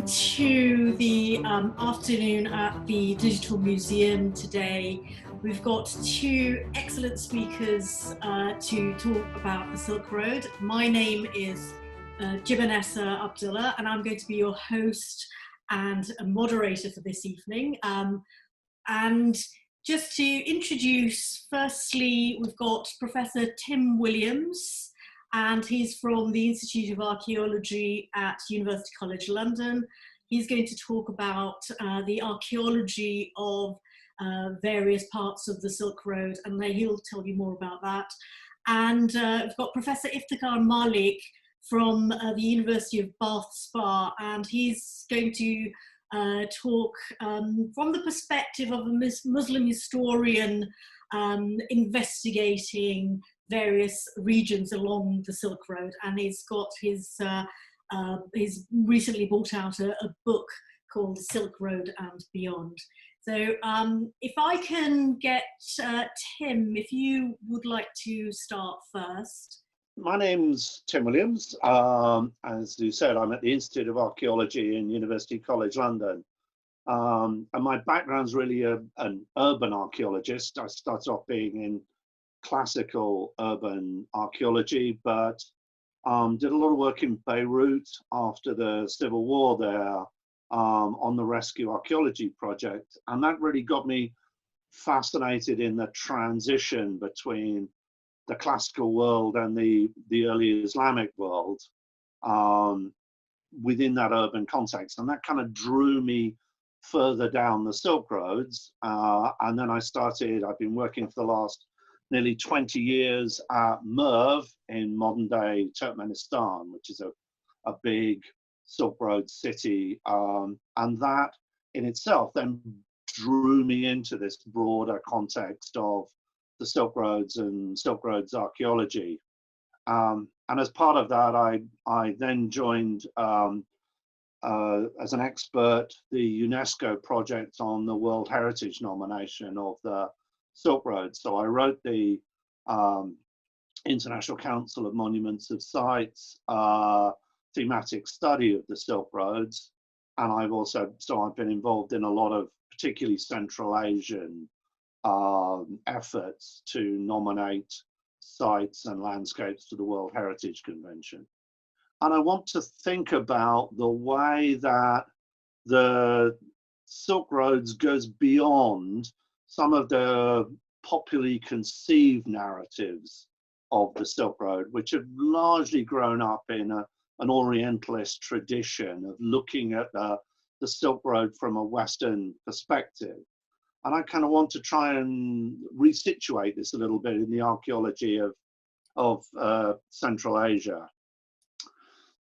welcome to the afternoon at the Digital Museum today. We've got two excellent speakers to talk about the Silk Road. My name is Jibunnessa Abdullah, and I'm going to be your host and a moderator for this evening. And just to introduce, firstly, we've got Professor Tim Williams, and he's from the Institute of Archaeology at University College London. He's going to talk about the archaeology of various parts of the Silk Road, and he'll tell you more about that. And we've got Professor Iftikhar Malik from the University of Bath Spa, and he's going to talk from the perspective of a Muslim historian investigating various regions along the Silk Road, and he's got he's recently brought out a book called Silk Road and Beyond. So if I can get Tim, if you would like to start first. My name's Tim Williams. As you said, I'm at the Institute of Archaeology in University College London. And my background's really an urban archaeologist. I started off being in classical urban archaeology, but did a lot of work in Beirut after the civil war there on the rescue archaeology project. And that really got me fascinated in the transition between the classical world and the early Islamic world within that urban context. And that kind of drew me further down the Silk Roads. And then I've been working for the last nearly 20 years at Merv in modern day Turkmenistan, which is a big Silk Road city. And that in itself then drew me into this broader context of the Silk Roads and Silk Roads archaeology. And as part of that, I then joined as an expert the UNESCO project on the World Heritage nomination of the Silk Road. So I wrote the International Council of Monuments of Sites thematic study of the Silk Roads, and I've been involved in a lot of particularly Central Asian efforts to nominate sites and landscapes to the World Heritage Convention. And I want to think about the way that the Silk Roads goes beyond some of the popularly conceived narratives of the Silk Road, which have largely grown up in an Orientalist tradition of looking at the Silk Road from a Western perspective. And I kind of want to try and resituate this a little bit in the archaeology of Central Asia.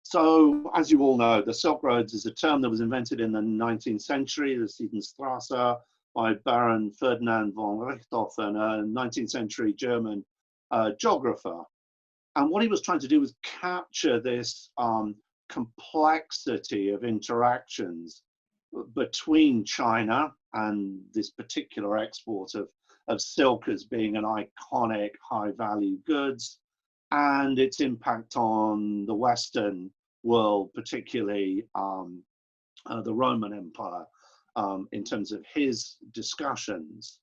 So, as you all know, the Silk Roads is a term that was invented in the 19th century, the Siebenstrasse, by Baron Ferdinand von Richthofen, a 19th century German geographer. And what he was trying to do was capture this complexity of interactions between China and this particular export of silk as being an iconic high-value goods, and its impact on the Western world, particularly the Roman Empire, in terms of his discussions.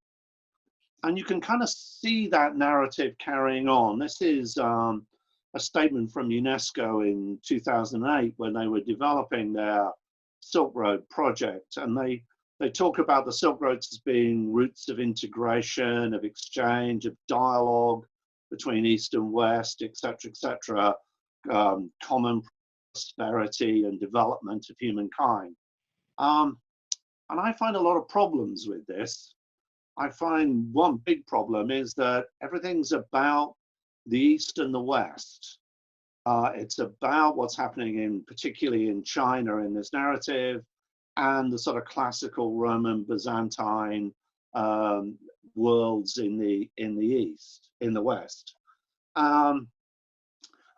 And you can kind of see that narrative carrying on. This is a statement from UNESCO in 2008 when they were developing their Silk Road project, and they talk about the Silk Roads as being routes of integration, of exchange, of dialogue between East and West, etc., common prosperity and development of humankind. And I find a lot of problems with this. I find one big problem is that everything's about the East and the West. It's about what's happening particularly in China in this narrative, and the sort of classical Roman Byzantine worlds in the East, in the West. And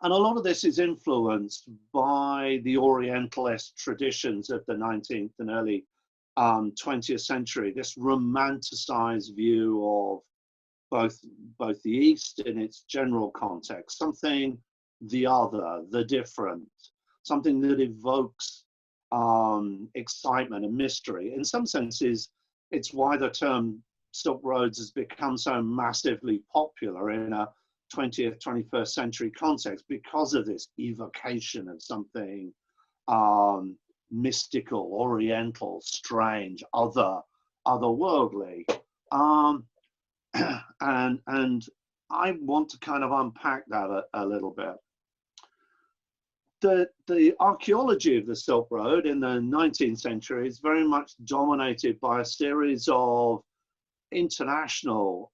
a lot of this is influenced by the Orientalist traditions of the 19th and early 20th century, this romanticized view of both the East in its general context, something the other, the different, something that evokes excitement and mystery. In some senses, it's why the term Silk Roads has become so massively popular in a 20th, 21st century context, because of this evocation of something mystical, oriental, strange, otherworldly. And I want to kind of unpack that a little bit. The archaeology of the Silk Road in the 19th century is very much dominated by a series of international,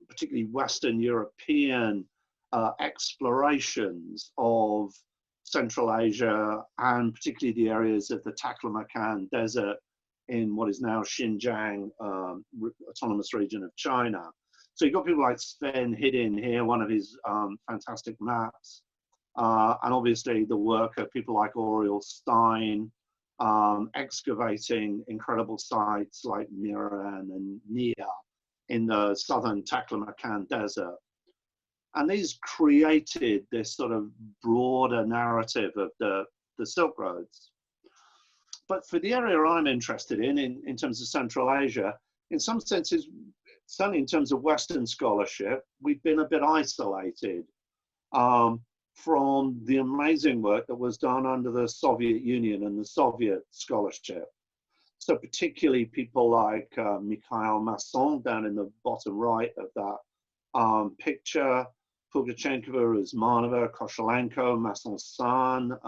particularly Western European explorations of Central Asia, and particularly the areas of the Taklamakan Desert in what is now Xinjiang Autonomous Region of China. So you've got people like Sven Hidin here, one of his fantastic maps, and obviously the work of people like Oriel Stein, excavating incredible sites like Miran and Nia in the southern Taklamakan Desert. And these created this sort of broader narrative of the Silk Roads. But for the area I'm interested in terms of Central Asia, in some senses, certainly in terms of Western scholarship, we've been a bit isolated from the amazing work that was done under the Soviet Union and the Soviet scholarship. So particularly people like Mikhail Masson down in the bottom right of that picture, Pugachenkova, Uzmanova, Koshelenko, Masson's son,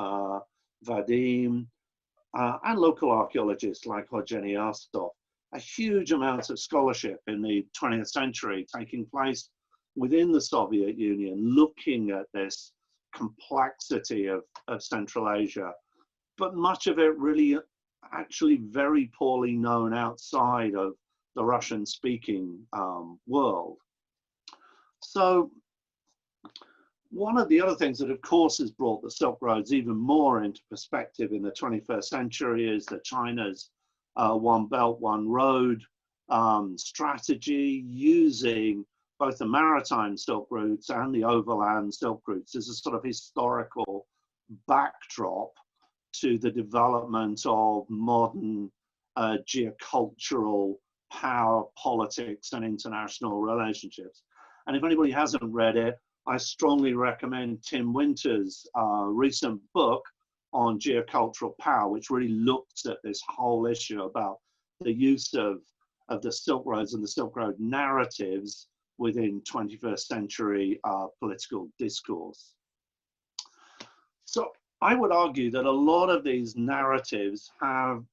Vadim, and local archaeologists like Evgeny Astov. A huge amount of scholarship in the 20th century taking place within the Soviet Union, looking at this complexity of Central Asia, but much of it really actually very poorly known outside of the Russian-speaking world. So one of the other things that, of course, has brought the Silk Roads even more into perspective in the 21st century is that China's One Belt, One Road strategy, using both the maritime Silk Routes and the overland Silk Routes as a sort of historical backdrop to the development of modern geocultural power, politics, and international relationships. And if anybody hasn't read it, I strongly recommend Tim Winter's recent book on geocultural power, which really looks at this whole issue about the use of the Silk Roads and the Silk Road narratives within 21st century political discourse. So I would argue that a lot of these narratives have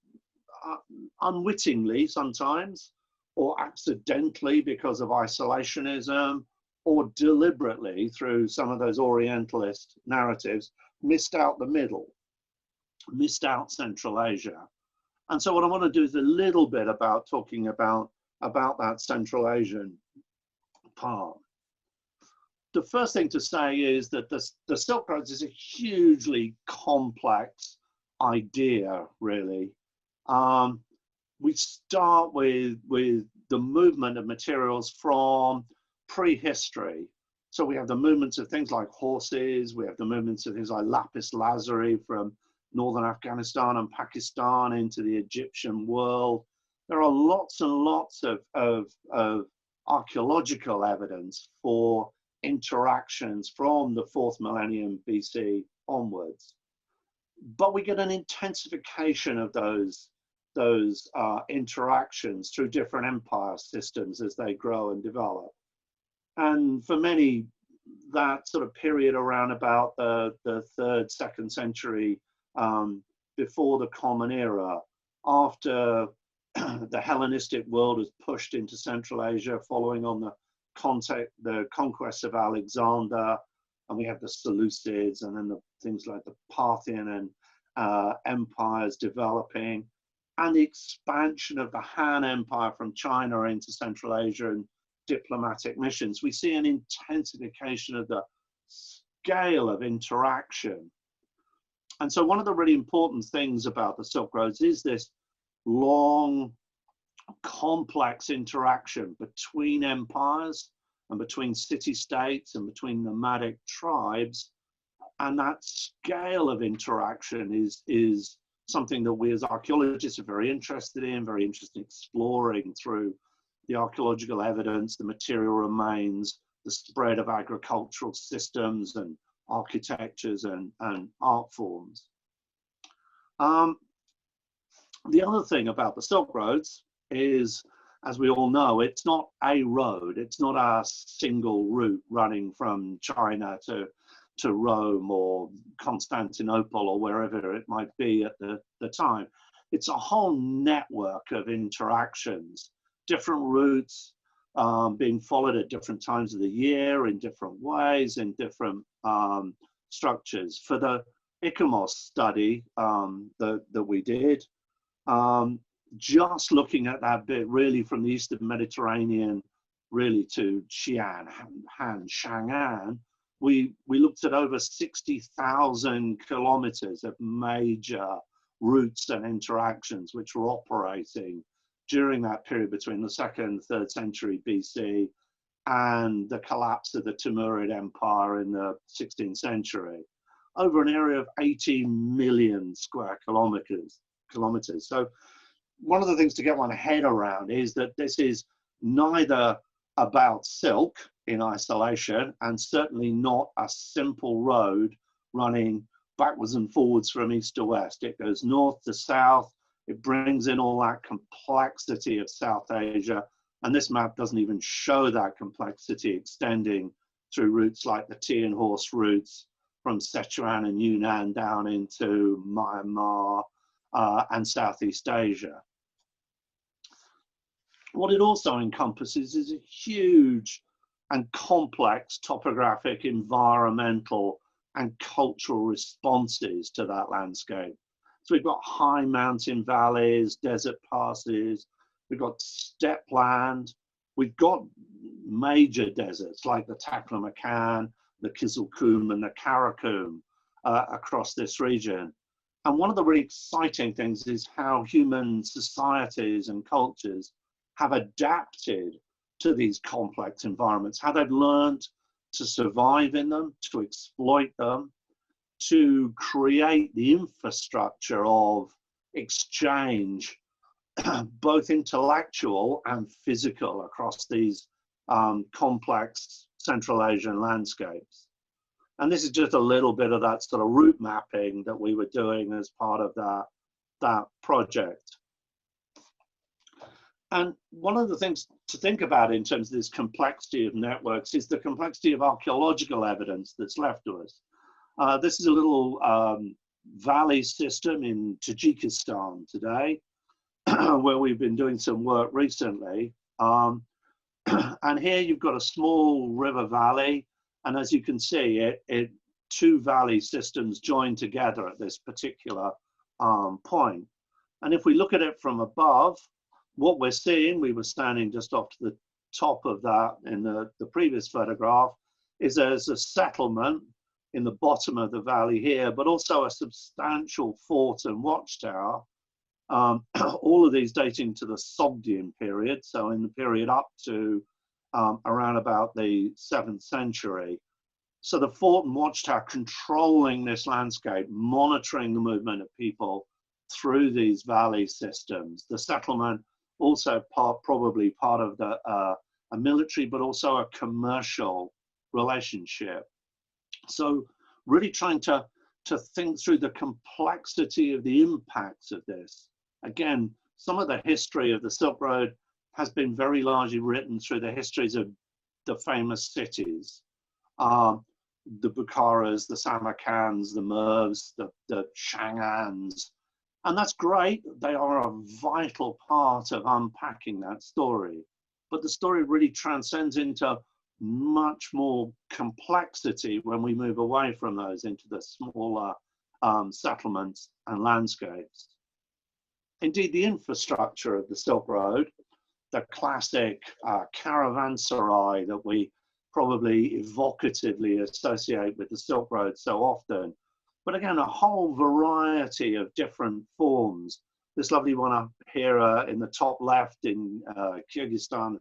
unwittingly sometimes, or accidentally because of isolationism, or deliberately through some of those Orientalist narratives, missed out the middle, missed out Central Asia. And so what I want to do is a little bit about talking about that Central Asian part. The first thing to say is that the Silk Roads is a hugely complex idea, really. We start with the movement of materials from prehistory. So we have the movements of things like horses, we have the movements of things like lapis lazuli from northern Afghanistan and Pakistan into the Egyptian world. There are lots and lots of archaeological evidence for interactions from the 4th millennium BC onwards. But we get an intensification of those interactions through different empire systems as they grow and develop. And for many, that sort of period around about the 3rd, 2nd century before the Common Era, after the Hellenistic world was pushed into Central Asia following on the conquest of Alexander, and we have the Seleucids, and then the things like the Parthian and empires developing, and the expansion of the Han Empire from China into Central Asia and diplomatic missions. We see an intensification of the scale of interaction. And so one of the really important things about the Silk Roads is this long, complex interaction between empires and between city-states and between nomadic tribes. And that scale of interaction is something that we as archaeologists are very interested in exploring through the archaeological evidence, the material remains, the spread of agricultural systems and architectures and art forms. The other thing about the Silk Roads is, as we all know, it's not a road. It's not a single route running from China to Rome or Constantinople or wherever it might be at the time. It's a whole network of interactions, different routes being followed at different times of the year in different ways, in different structures. For the ICOMOS study that we did, just looking at that bit really from the Eastern Mediterranean really to Xi'an, Chang'an, we looked at over 60,000 kilometers of major routes and interactions which were operating during that period between the 2nd and 3rd century BC and the collapse of the Timurid Empire in the 16th century, over an area of 18 million square kilometers. So one of the things to get one head around is that this is neither about silk in isolation and certainly not a simple road running backwards and forwards from east to west. It goes north to south. It brings in all that complexity of South Asia. And this map doesn't even show that complexity extending through routes like the tea and horse routes from Sichuan and Yunnan down into Myanmar and Southeast Asia. What it also encompasses is a huge and complex topographic, environmental, and cultural responses to that landscape. So we've got high mountain valleys, desert passes, we've got steppe land, we've got major deserts like the Taklamakan, the Kizilkum, and the Karakum across this region. And one of the really exciting things is how human societies and cultures have adapted to these complex environments, how they've learned to survive in them, to exploit them, to create the infrastructure of exchange, both intellectual and physical, across these complex Central Asian landscapes. And this is just a little bit of that sort of route mapping that we were doing as part of that project. And one of the things to think about in terms of this complexity of networks is the complexity of archaeological evidence that's left to us. This is a little valley system in Tajikistan today, where we've been doing some work recently. And here you've got a small river valley, and as you can see, two valley systems join together at this particular point. And if we look at it from above, what we're seeing, we were standing just off to the top of that in the previous photograph, is there's a settlement in the bottom of the valley here, but also a substantial fort and watchtower, all of these dating to the Sogdian period, so in the period up to around about the 7th century. So the fort and watchtower controlling this landscape, monitoring the movement of people through these valley systems. The settlement also probably part of a military, but also a commercial relationship. So really trying to think through the complexity of the impacts of this. Again, some of the history of the Silk Road has been very largely written through the histories of the famous cities. The Bukharas, the Samarkands, the Mervs, the Chang'ans. And that's great. They are a vital part of unpacking that story. But the story really transcends into much more complexity when we move away from those into the smaller settlements and landscapes. Indeed, the infrastructure of the Silk Road, the classic caravanserai that we probably evocatively associate with the Silk Road so often, but again, a whole variety of different forms. This lovely one up here in the top left in Kyrgyzstan,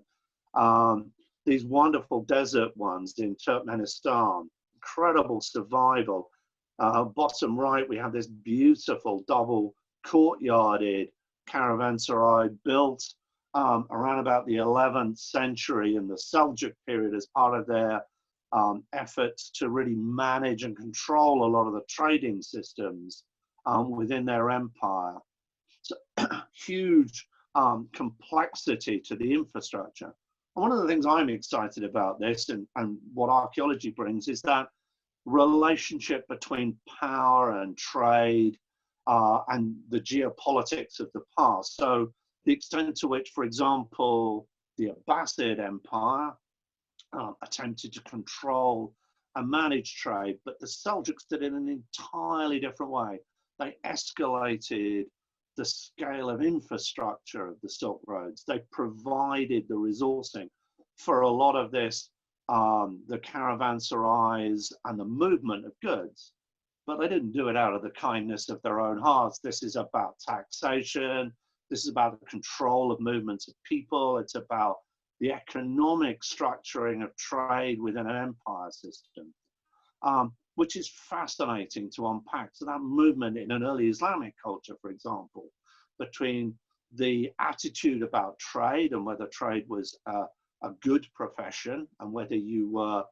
these wonderful desert ones in Turkmenistan, incredible survival. Bottom right, we have this beautiful double courtyarded caravanserai built around about the 11th century in the Seljuk period as part of their efforts to really manage and control a lot of the trading systems within their empire. So huge complexity to the infrastructure. And one of the things I'm excited about this and what archaeology brings is that relationship between power and trade and the geopolitics of the past. So the extent to which, for example, the Abbasid Empire attempted to control and manage trade, but the Seljuks did it in an entirely different way. They escalated the scale of infrastructure of the Silk Roads. They provided the resourcing for a lot of this, the caravanserais and the movement of goods. But they didn't do it out of the kindness of their own hearts. This is about taxation. This is about the control of movements of people. It's about the economic structuring of trade within an empire system, which is fascinating to unpack. So that movement in an early Islamic culture, for example, between the attitude about trade and whether trade was a good profession and whether you were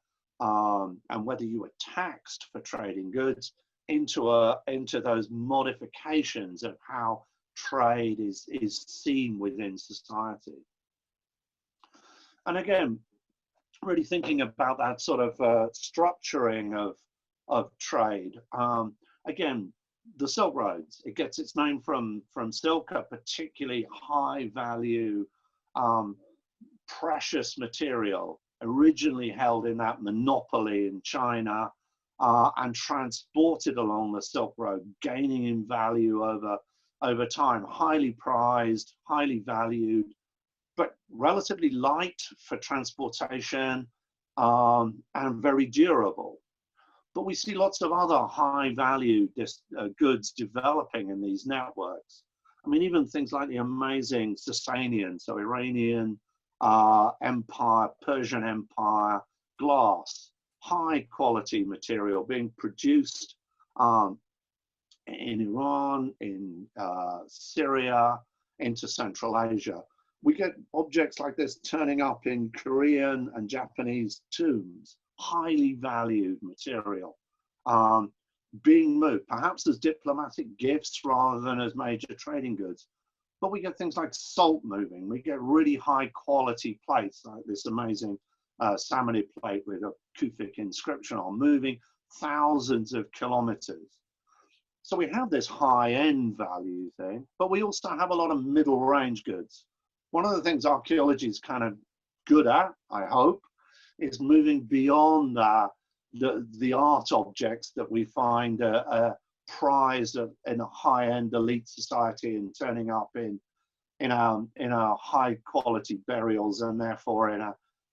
taxed for trading goods, into those modifications of how trade is seen within society. And again, really thinking about that sort of structuring of trade. Again, the Silk Roads, it gets its name from silk, a particularly high value, precious material, originally held in that monopoly in China, and transported along the Silk Road, gaining in value over time, highly prized, highly valued, but relatively light for transportation, and very durable. But we see lots of other high value goods developing in these networks. I mean, even things like the amazing Sasanian, so Iranian Empire, Persian Empire, glass, high quality material being produced in Iran, in Syria, into Central Asia. We get objects like this turning up in Korean and Japanese tombs, highly valued material, being moved, perhaps as diplomatic gifts rather than as major trading goods. But we get things like salt moving. We get really high quality plates, like this amazing Samanid plate with a Kufic inscription on, moving thousands of kilometers. So we have this high-end value thing, but we also have a lot of middle-range goods. One of the things archaeology is kind of good at, I hope, is moving beyond the art objects that we find prized in a high-end elite society and turning up in our high-quality burials and therefore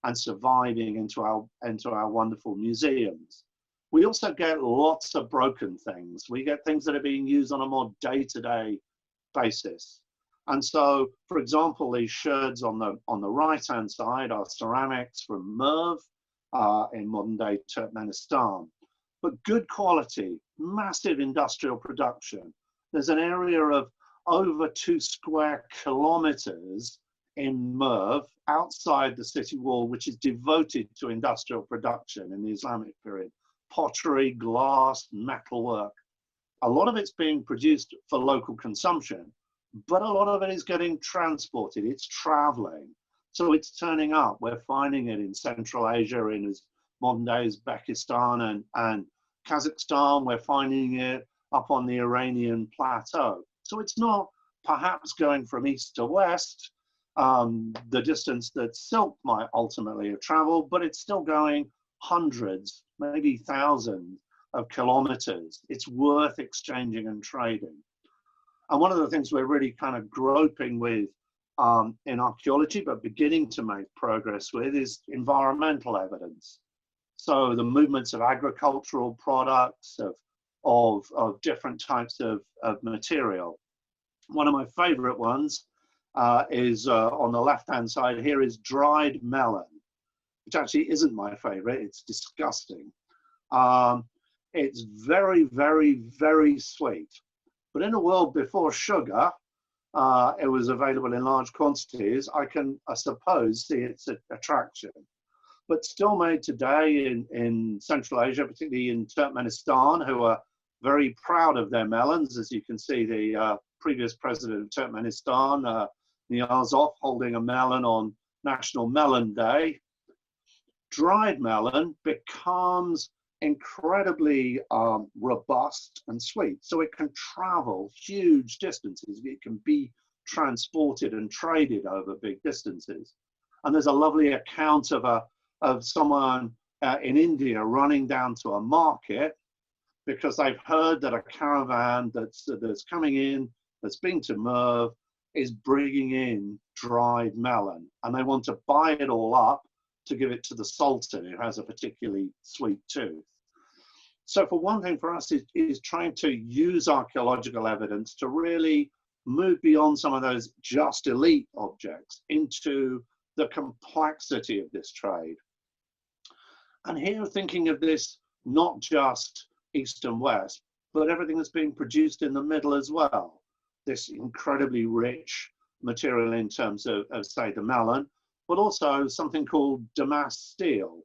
and surviving into our wonderful museums. We also get lots of broken things. We get things that are being used on a more day-to-day basis. And so, for example, these sherds on the right-hand side are ceramics from Merv in modern-day Turkmenistan. But good quality, massive industrial production. There's an area of over 2 square kilometers in Merv, outside the city wall, which is devoted to industrial production in the Islamic period. Pottery, glass, metalwork. A lot of it's being produced for local consumption, but a lot of it is getting transported. It's traveling. So it's turning up. We're finding it in Central Asia, in modern day Uzbekistan and Kazakhstan. We're finding it up on the Iranian plateau. So it's not perhaps going from east to west, the distance that silk might ultimately have traveled, but it's still going hundreds, maybe thousands of kilometers. It's worth exchanging and trading. And one of the things we're really kind of groping with in archaeology, but beginning to make progress with, is environmental evidence. So the movements of agricultural products, of different types of material. One of my favorite ones is on the left-hand side here is dried melon, which actually isn't my favorite. It's disgusting. It's very, very, very sweet. But in a world before sugar, it was available in large quantities, I suppose, see its attraction. But still made today in Central Asia, particularly in Turkmenistan, who are very proud of their melons. As you can see, the previous president of Turkmenistan, Niyazov, holding a melon on National Melon Day. Dried melon becomes incredibly robust and sweet. So it can travel huge distances. It can be transported and traded over big distances. And there's a lovely account of someone in India running down to a market because they've heard that a caravan that's coming in, that's been to Merv, is bringing in dried melon. And they want to buy it all up to give it to the Sultan, who has a particularly sweet tooth. So for one thing for us is trying to use archaeological evidence to really move beyond some of those just elite objects into the complexity of this trade. And here thinking of this not just East and West, but everything that's being produced in the middle as well. This incredibly rich material in terms of say, the melon, but also something called damask steel.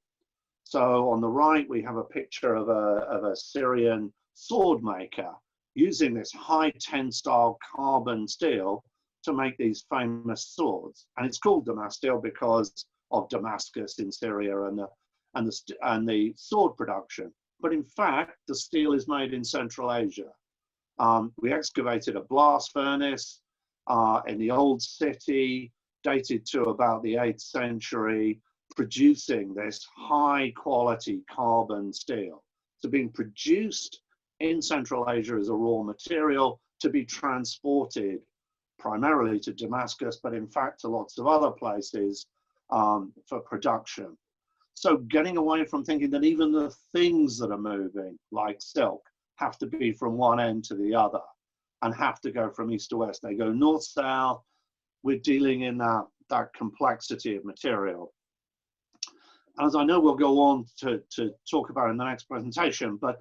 So on the right, we have a picture of a Syrian sword maker using this high tensile carbon steel to make these famous swords. And it's called damask steel because of Damascus in Syria and the sword production. But in fact, the steel is made in Central Asia. We excavated a blast furnace in the old city, dated to about the 8th century, producing this high quality carbon steel. So being produced in Central Asia as a raw material to be transported primarily to Damascus, but in fact to lots of other places for production. So getting away from thinking that even the things that are moving, like silk, have to be from one end to the other and have to go from east to west. They go north-south. We're dealing in that complexity of material. As I know we'll go on to talk about in the next presentation, but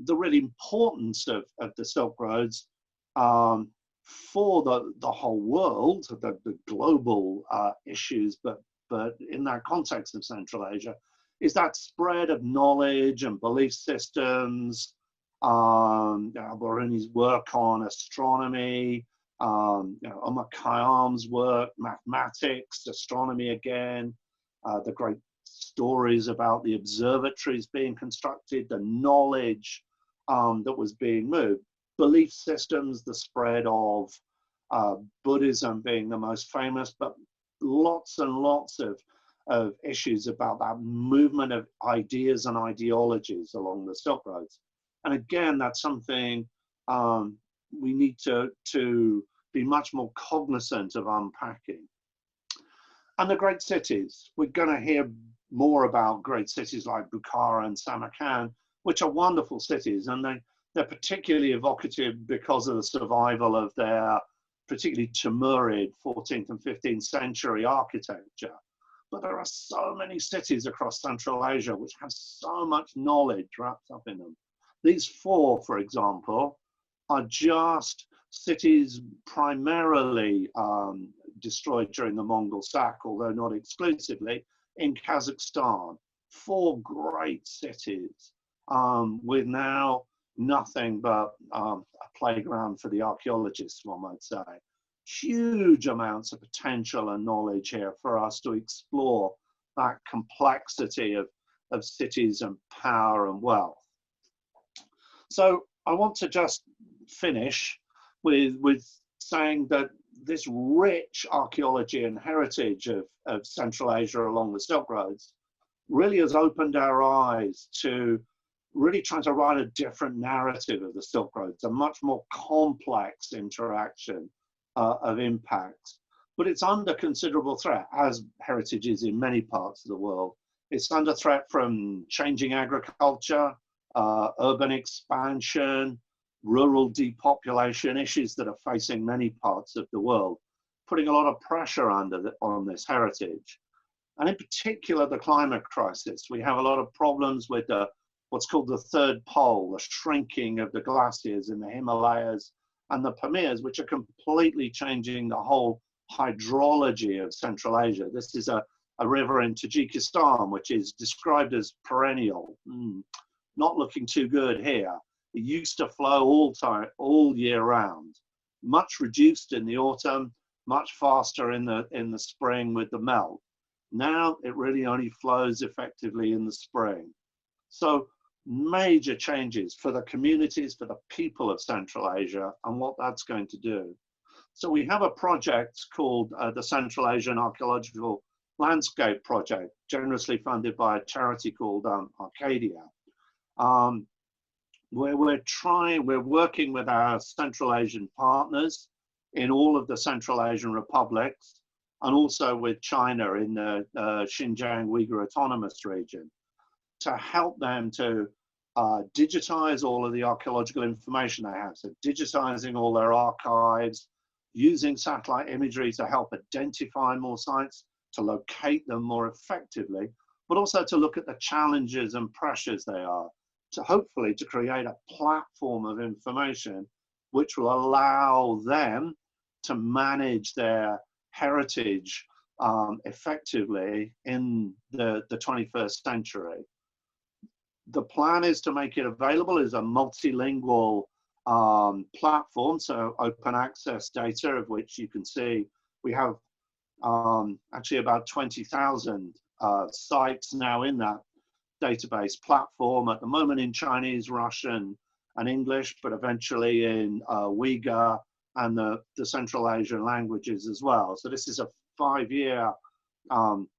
the real importance of the Silk Roads for the whole world, the global issues, but in that context of Central Asia, is that spread of knowledge and belief systems. Al-Biruni's work on astronomy, Omar Khayyam's work, mathematics, astronomy again, the great stories about the observatories being constructed, the knowledge that was being moved, belief systems, the spread of Buddhism being the most famous, but lots and lots of issues about that movement of ideas and ideologies along the Silk Roads. And again, that's something we need to be much more cognizant of unpacking. And the great cities, we're going to hear more about great cities like Bukhara and Samarkand, which are wonderful cities, and they're particularly evocative because of the survival of their particularly Timurid 14th and 15th century architecture. But there are so many cities across Central Asia which have so much knowledge wrapped up in them. These four, for example, are just cities primarily destroyed during the Mongol sack, although not exclusively, in Kazakhstan. Four great cities with now nothing but a playground for the archaeologists, one might say. Huge amounts of potential and knowledge here for us to explore that complexity of cities and power and wealth. So I want to just finish with saying that this rich archaeology and heritage of Central Asia along the Silk Roads really has opened our eyes to really trying to write a different narrative of the Silk Roads, a much more complex interaction of impacts. But it's under considerable threat, as heritage is in many parts of the world. It's under threat from changing agriculture, urban expansion, rural depopulation, issues that are facing many parts of the world, putting a lot of pressure on this heritage. And in particular, the climate crisis. We have a lot of problems with what's called the third pole, the shrinking of the glaciers in the Himalayas and the Pamirs, which are completely changing the whole hydrology of Central Asia. This is a river in Tajikistan, which is described as perennial. Not looking too good here. It used to flow all year round, much reduced in the autumn, much faster in the spring with the melt. Now it really only flows effectively in the spring. So major changes for the communities, for the people of Central Asia, and what that's going to do. So we have a project called the Central Asian Archaeological Landscape Project, generously funded by a charity called Archaeology, where we're working with our Central Asian partners in all of the Central Asian republics, and also with China in the Xinjiang Uyghur Autonomous Region, to help them to digitize all of the archaeological information they have. So digitizing all their archives, using satellite imagery to help identify more sites, to locate them more effectively, but also to look at the challenges and pressures they are, to hopefully to create a platform of information which will allow them to manage their heritage effectively in the 21st century. The plan is to make it available as a multilingual platform, so open access data, of which you can see we have actually about 20,000 sites now in that database platform, at the moment in Chinese, Russian, and English, but eventually in Uyghur and the Central Asian languages as well. So this is a 5-year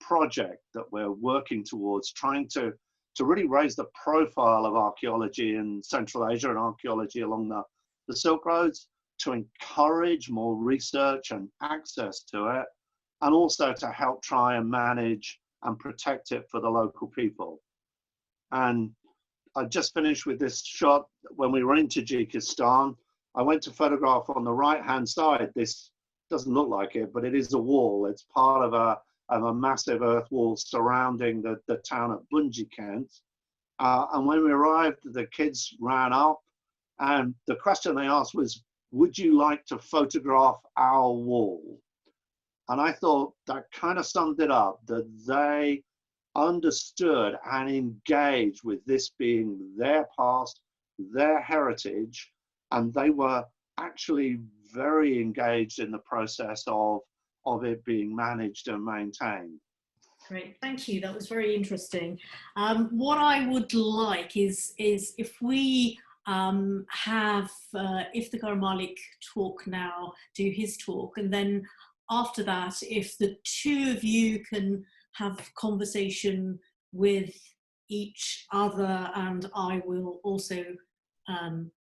project that we're working towards, trying to really raise the profile of archaeology in Central Asia and archaeology along the Silk Roads, to encourage more research and access to it, and also to help try and manage and protect it for the local people. And I just finished with this shot when we were in Tajikistan. I went to photograph on the right-hand side. This doesn't look like it, but it is a wall. It's part of a massive earth wall surrounding the town of Bunjikent. And when we arrived, the kids ran up, and the question they asked was, would you like to photograph our wall? And I thought that kind of summed it up, that they understood and engaged with this being their past, their heritage, and they were actually very engaged in the process of it being managed and maintained. Great, thank you. That was very interesting. What I would like is if we have Iftikhar Malik talk now, do his talk, and then after that, if the two of you can have conversation with each other, and I will also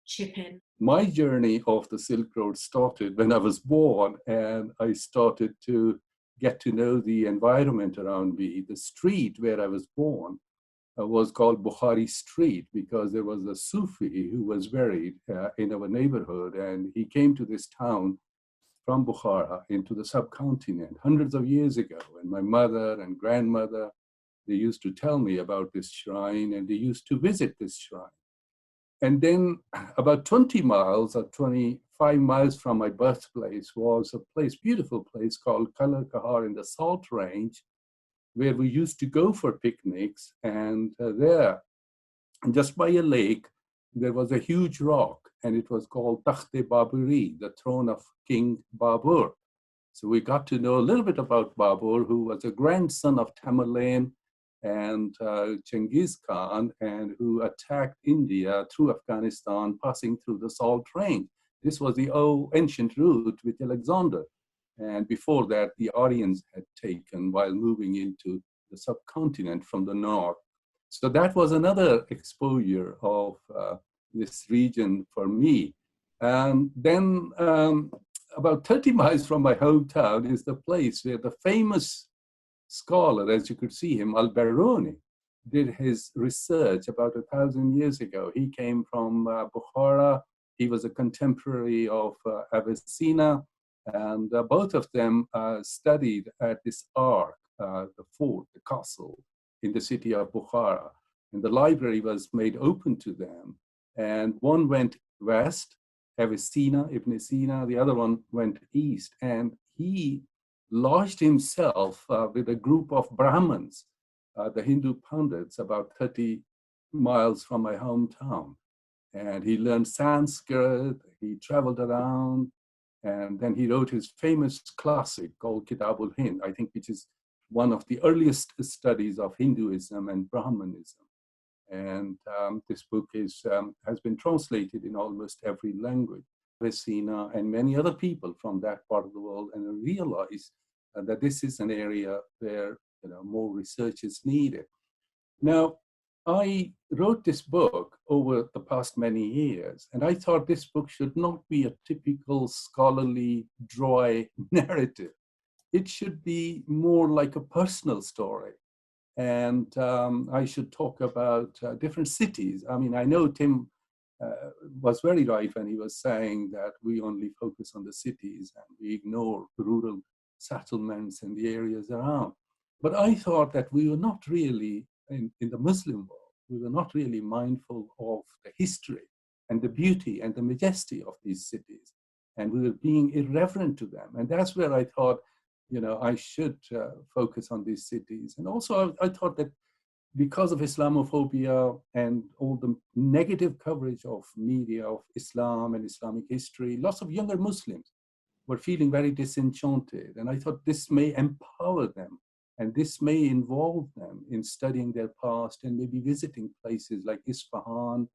chip in. My journey of the Silk Road started when I was born, and I started to get to know the environment around me. The street where I was born was called Bukhari Street because there was a Sufi who was buried in our neighborhood, and he came to this town from Bukhara into the subcontinent hundreds of years ago. And my mother and grandmother, they used to tell me about this shrine, and they used to visit this shrine. And then about 20 miles or 25 miles from my birthplace was a place, beautiful place called Iftikhar in the Salt Range, where we used to go for picnics. And there, just by a lake, there was a huge rock, and it was called Takht-e-Baburi, the throne of King Babur. So we got to know a little bit about Babur, who was a grandson of Tamerlane and Genghis Khan, and who attacked India through Afghanistan, passing through the Salt Range. This was the ancient route with Alexander. And before that, the Aryans had taken while moving into the subcontinent from the north. So that was another exposure of this region for me. And then about 30 miles from my hometown is the place where the famous scholar, as you could see him, Al-Biruni, did his research about 1,000 years ago. He came from Bukhara. He was a contemporary of Avicenna, and both of them studied at this Ark, the fort, the castle in the city of Bukhara. And the library was made open to them. And one went west Avicenna, Ibn Sina, the other one went east, and he lodged himself with a group of Brahmins, the Hindu Pandits, about 30 miles from my hometown. And he learned Sanskrit, he traveled around, and then he wrote his famous classic called Kitabul Hind, I think, which is one of the earliest studies of Hinduism and Brahmanism. And this book has been translated in almost every language. Avicenna and many other people from that part of the world, and I realized that this is an area where more research is needed. Now, I wrote this book over the past many years, and I thought this book should not be a typical scholarly, dry narrative. It should be more like a personal story. And I should talk about different cities. I mean, I know Tim was very right when he was saying that we only focus on the cities and we ignore the rural settlements and the areas around. But I thought that we were not really, in the Muslim world, we were not really mindful of the history and the beauty and the majesty of these cities. And we were being irreverent to them. And that's where I thought, I should focus on these cities. And also I thought that because of Islamophobia and all the negative coverage of media of Islam and Islamic history, lots of younger Muslims were feeling very disenchanted. And I thought this may empower them, and this may involve them in studying their past and maybe visiting places like Isfahan,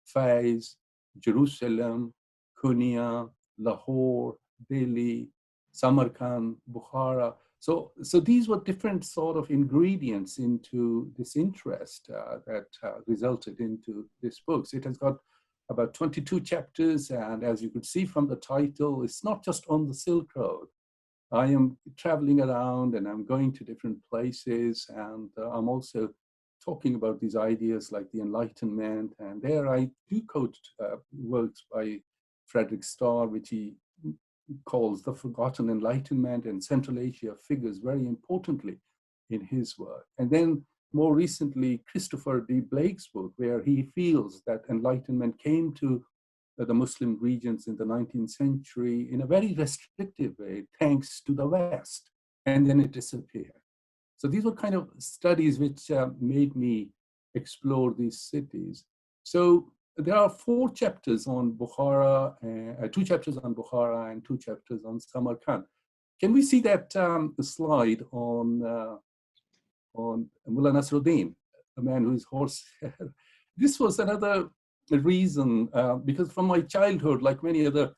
Fez, Jerusalem, Konya, Lahore, Delhi, Samarkand, Bukhara. So these were different sort of ingredients into this interest that resulted into this book. So it has got about 22 chapters, and as you could see from the title, it's not just on the Silk Road. I am traveling around and I'm going to different places, and I'm also talking about these ideas like the Enlightenment. And there I do quote works by Frederick Starr, which he calls the Forgotten Enlightenment, and Central Asia figures very importantly in his work. And then more recently, Christopher D. Blake's book, where he feels that Enlightenment came to the Muslim regions in the 19th century in a very restrictive way, thanks to the West, and then it disappeared. So these were kind of studies which made me explore these cities. So there are 4 chapters on Bukhara, 2 chapters on Bukhara and 2 chapters on Samarkand. Can we see that slide on Mullah Nasruddin, a man who is horsehair? This was another reason, because from my childhood, like many other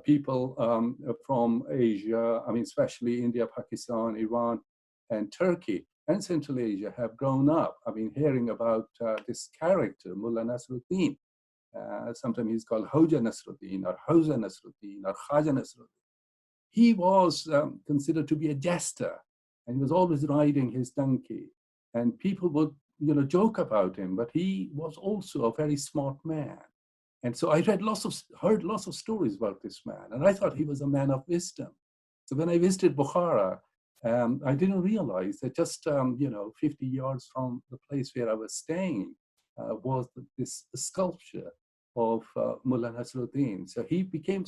people from Asia, I mean, especially India, Pakistan, Iran, and Turkey, and Central Asia have grown up, I mean, hearing about this character, Mullah Nasruddin. Sometimes he's called Hoja Nasruddin, or Hoja Nasruddin, or Khaja Nasruddin. He was considered to be a jester, and he was always riding his donkey. And people would, joke about him, but he was also a very smart man. And so I heard lots of stories about this man, and I thought he was a man of wisdom. So when I visited Bukhara, I didn't realize that just 50 yards from the place where I was staying was this sculpture of Mullah Nasruddin. So he became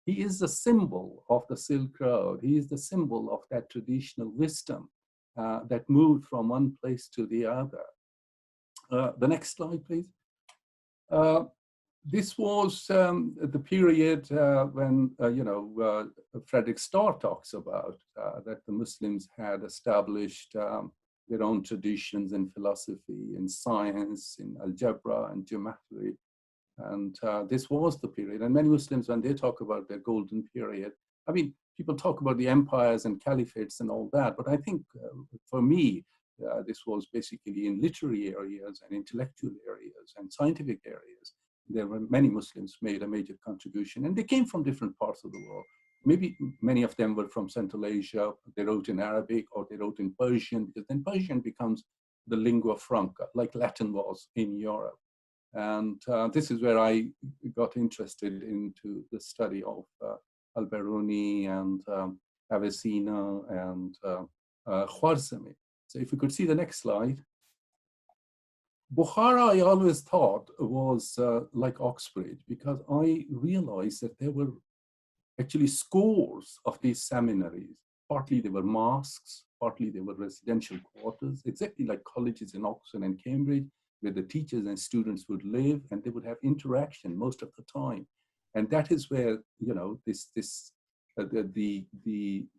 he is the symbol of the Silk Road. He is the symbol of that traditional wisdom that moved from one place to the other. The next slide, please. This was the period when, Frederick Starr talks about that the Muslims had established their own traditions in philosophy, in science, in algebra and geometry. And this was the period. And many Muslims, when they talk about their golden period, I mean, people talk about the empires and caliphates and all that, but I think for me, this was basically in literary areas and intellectual areas and scientific areas. There were many Muslims made a major contribution, and they came from different parts of the world. Maybe many of them were from Central Asia. They wrote in Arabic or they wrote in Persian, because then Persian becomes the lingua franca, like Latin was in Europe. And this is where I got interested into the study of Al-Biruni and Avicenna and Khwarizmi. So if we could see the next slide. Bukhara, I always thought was like Oxbridge, because I realized that there were actually scores of these seminaries. Partly they were mosques, partly they were residential quarters, exactly like colleges in Oxford and Cambridge, where the teachers and students would live and they would have interaction most of the time. And that is where, you know, the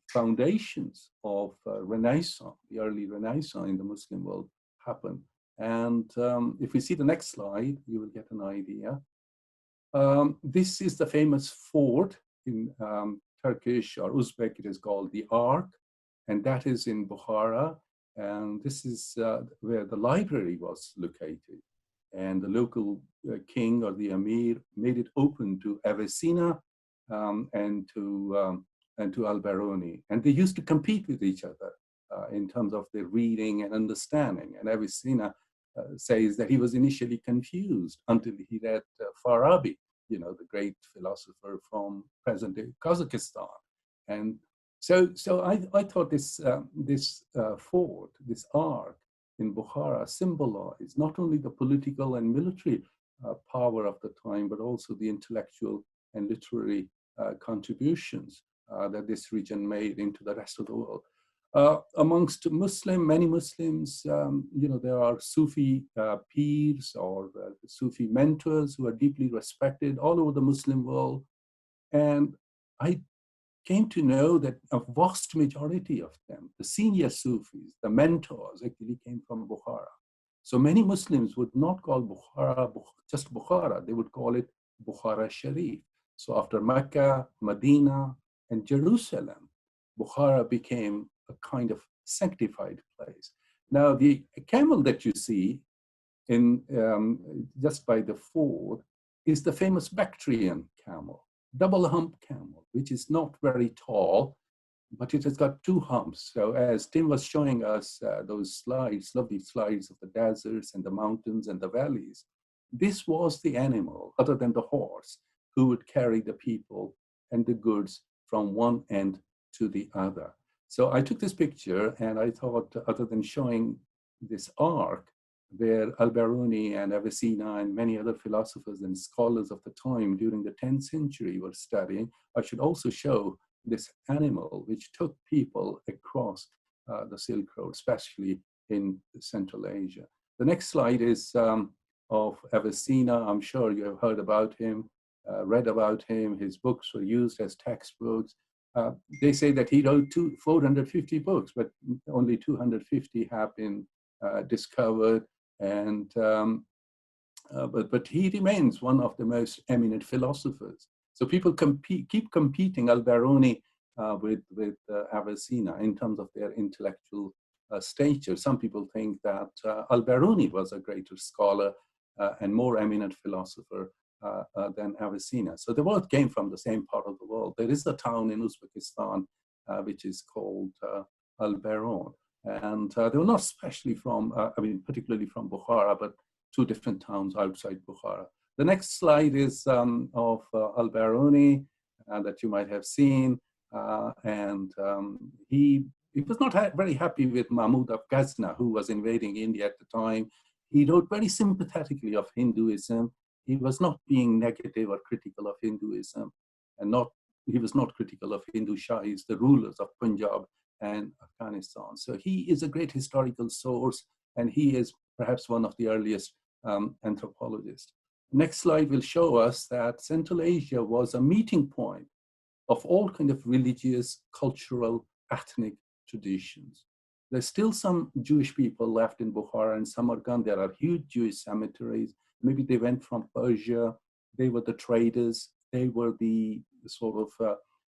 foundations of Renaissance, the early Renaissance in the Muslim world happened. And if we see the next slide, you will get an idea. This is the famous fort in Turkish or Uzbek, it is called the Ark, and that is in Bukhara. And this is where the library was located. And the local king or the emir made it open to Avicenna and to Al-Biruni. And they used to compete with each other in terms of their reading and understanding. And Avicenna says that he was initially confused until he read Farabi, you know, the great philosopher from present-day Kazakhstan. And so I thought this fort, this ark in Bukhara, symbolized not only the political and military power of the time, but also the intellectual and literary contributions that this region made into the rest of the world. Amongst many Muslims, you know, there are Sufi peers or Sufi mentors who are deeply respected all over the Muslim world. And I came to know that a vast majority of them, the senior Sufis, the mentors, actually came from Bukhara. So many Muslims would not call Bukhara just Bukhara, they would call it Bukhara Sharif. So after Mecca, Medina, and Jerusalem, Bukhara became a kind of sanctified place. Now, the camel that you see in just by the fort is the famous Bactrian camel, double hump camel, which is not very tall, but it has got two humps. So as Tim was showing us those slides, lovely slides of the deserts and the mountains and the valleys, this was the animal, other than the horse, who would carry the people and the goods from one end to the other. So I took this picture and I thought, other than showing this ark where Al-Biruni and Avicenna and many other philosophers and scholars of the time during the 10th century were studying, I should also show this animal which took people across the Silk Road, especially in Central Asia. The next slide is of Avicenna. I'm sure you have heard about him, read about him. His books were used as textbooks. They say that he wrote 450 books, but only 250 have been discovered. And but he remains one of the most eminent philosophers. So people keep competing Al-Biruni with Avicenna in terms of their intellectual stature. Some people think that Al-Biruni was a greater scholar and more eminent philosopher than Avicenna. So they both came from the same part of the world. There is a town in Uzbekistan which is called Al-Birun. And they were not especially from, I mean, particularly from Bukhara, but two different towns outside Bukhara. The next slide is of Al-Biruni that you might have seen. He was not very happy with Mahmud of Ghazna, who was invading India at the time. He wrote very sympathetically of Hinduism. He was not being negative or critical of Hinduism, and he was not critical of Hindu Shahis, the rulers of Punjab and Afghanistan. So he is a great historical source, and he is perhaps one of the earliest anthropologists. Next slide will show us that Central Asia was a meeting point of all kind of religious, cultural, ethnic traditions. There's still some Jewish people left in Bukhara and Samarkand. There are huge Jewish cemeteries. Maybe they went from Persia. They were the traders. They were the sort of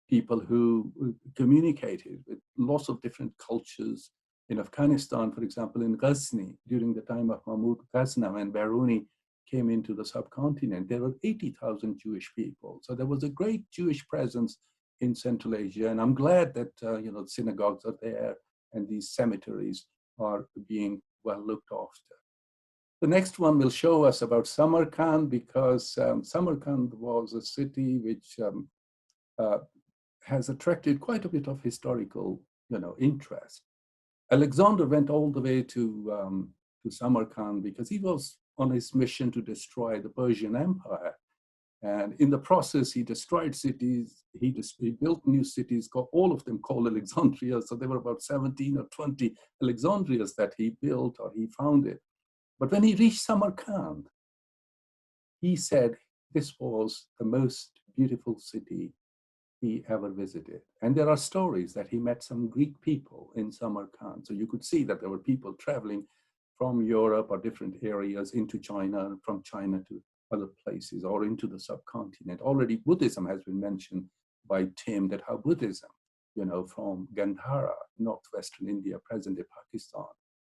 people who communicated with lots of different cultures. In Afghanistan, for example, in Ghazni, during the time of Mahmud Ghazna, when Biruni came into the subcontinent, there were 80,000 Jewish people. So there was a great Jewish presence in Central Asia. And I'm glad that the synagogues are there and these cemeteries are being well looked after. The next one will show us about Samarkand, because Samarkand was a city which has attracted quite a bit of historical interest. Alexander went all the way to to Samarkand because he was on his mission to destroy the Persian Empire. And in the process, he destroyed cities, he built new cities, all of them called Alexandria. So there were about 17 or 20 Alexandrias that he built or he founded. But when he reached Samarkand, he said this was the most beautiful city he ever visited. And there are stories that he met some Greek people in Samarkand. So you could see that there were people traveling from Europe or different areas into China, from China to other places or into the subcontinent. Already Buddhism has been mentioned by Tim, that how Buddhism, from Gandhara, northwestern India, present-day Pakistan,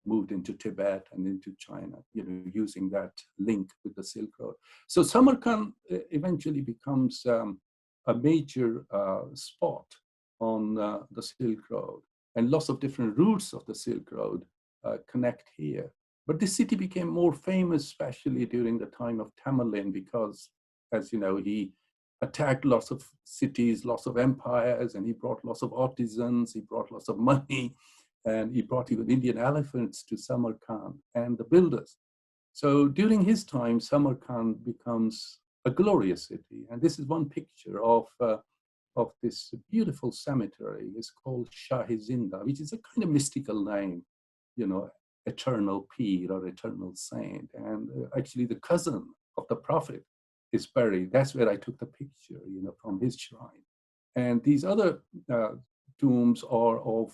moved into Tibet and into China, using that link with the Silk Road. So Samarkand eventually becomes a major spot on the Silk Road, and lots of different routes of the Silk Road connect here. But this city became more famous, especially during the time of Tamerlane, because, as you know, he attacked lots of cities, lots of empires, and he brought lots of artisans, he brought lots of money, and he brought even Indian elephants to Samarkand and the builders. So during his time, Samarkand becomes a glorious city. And this is one picture of this beautiful cemetery. It's called Shahizinda, which is a kind of mystical name, eternal Pir or eternal saint. And actually the cousin of the prophet is buried. That's where I took the picture, from his shrine. And these other tombs are of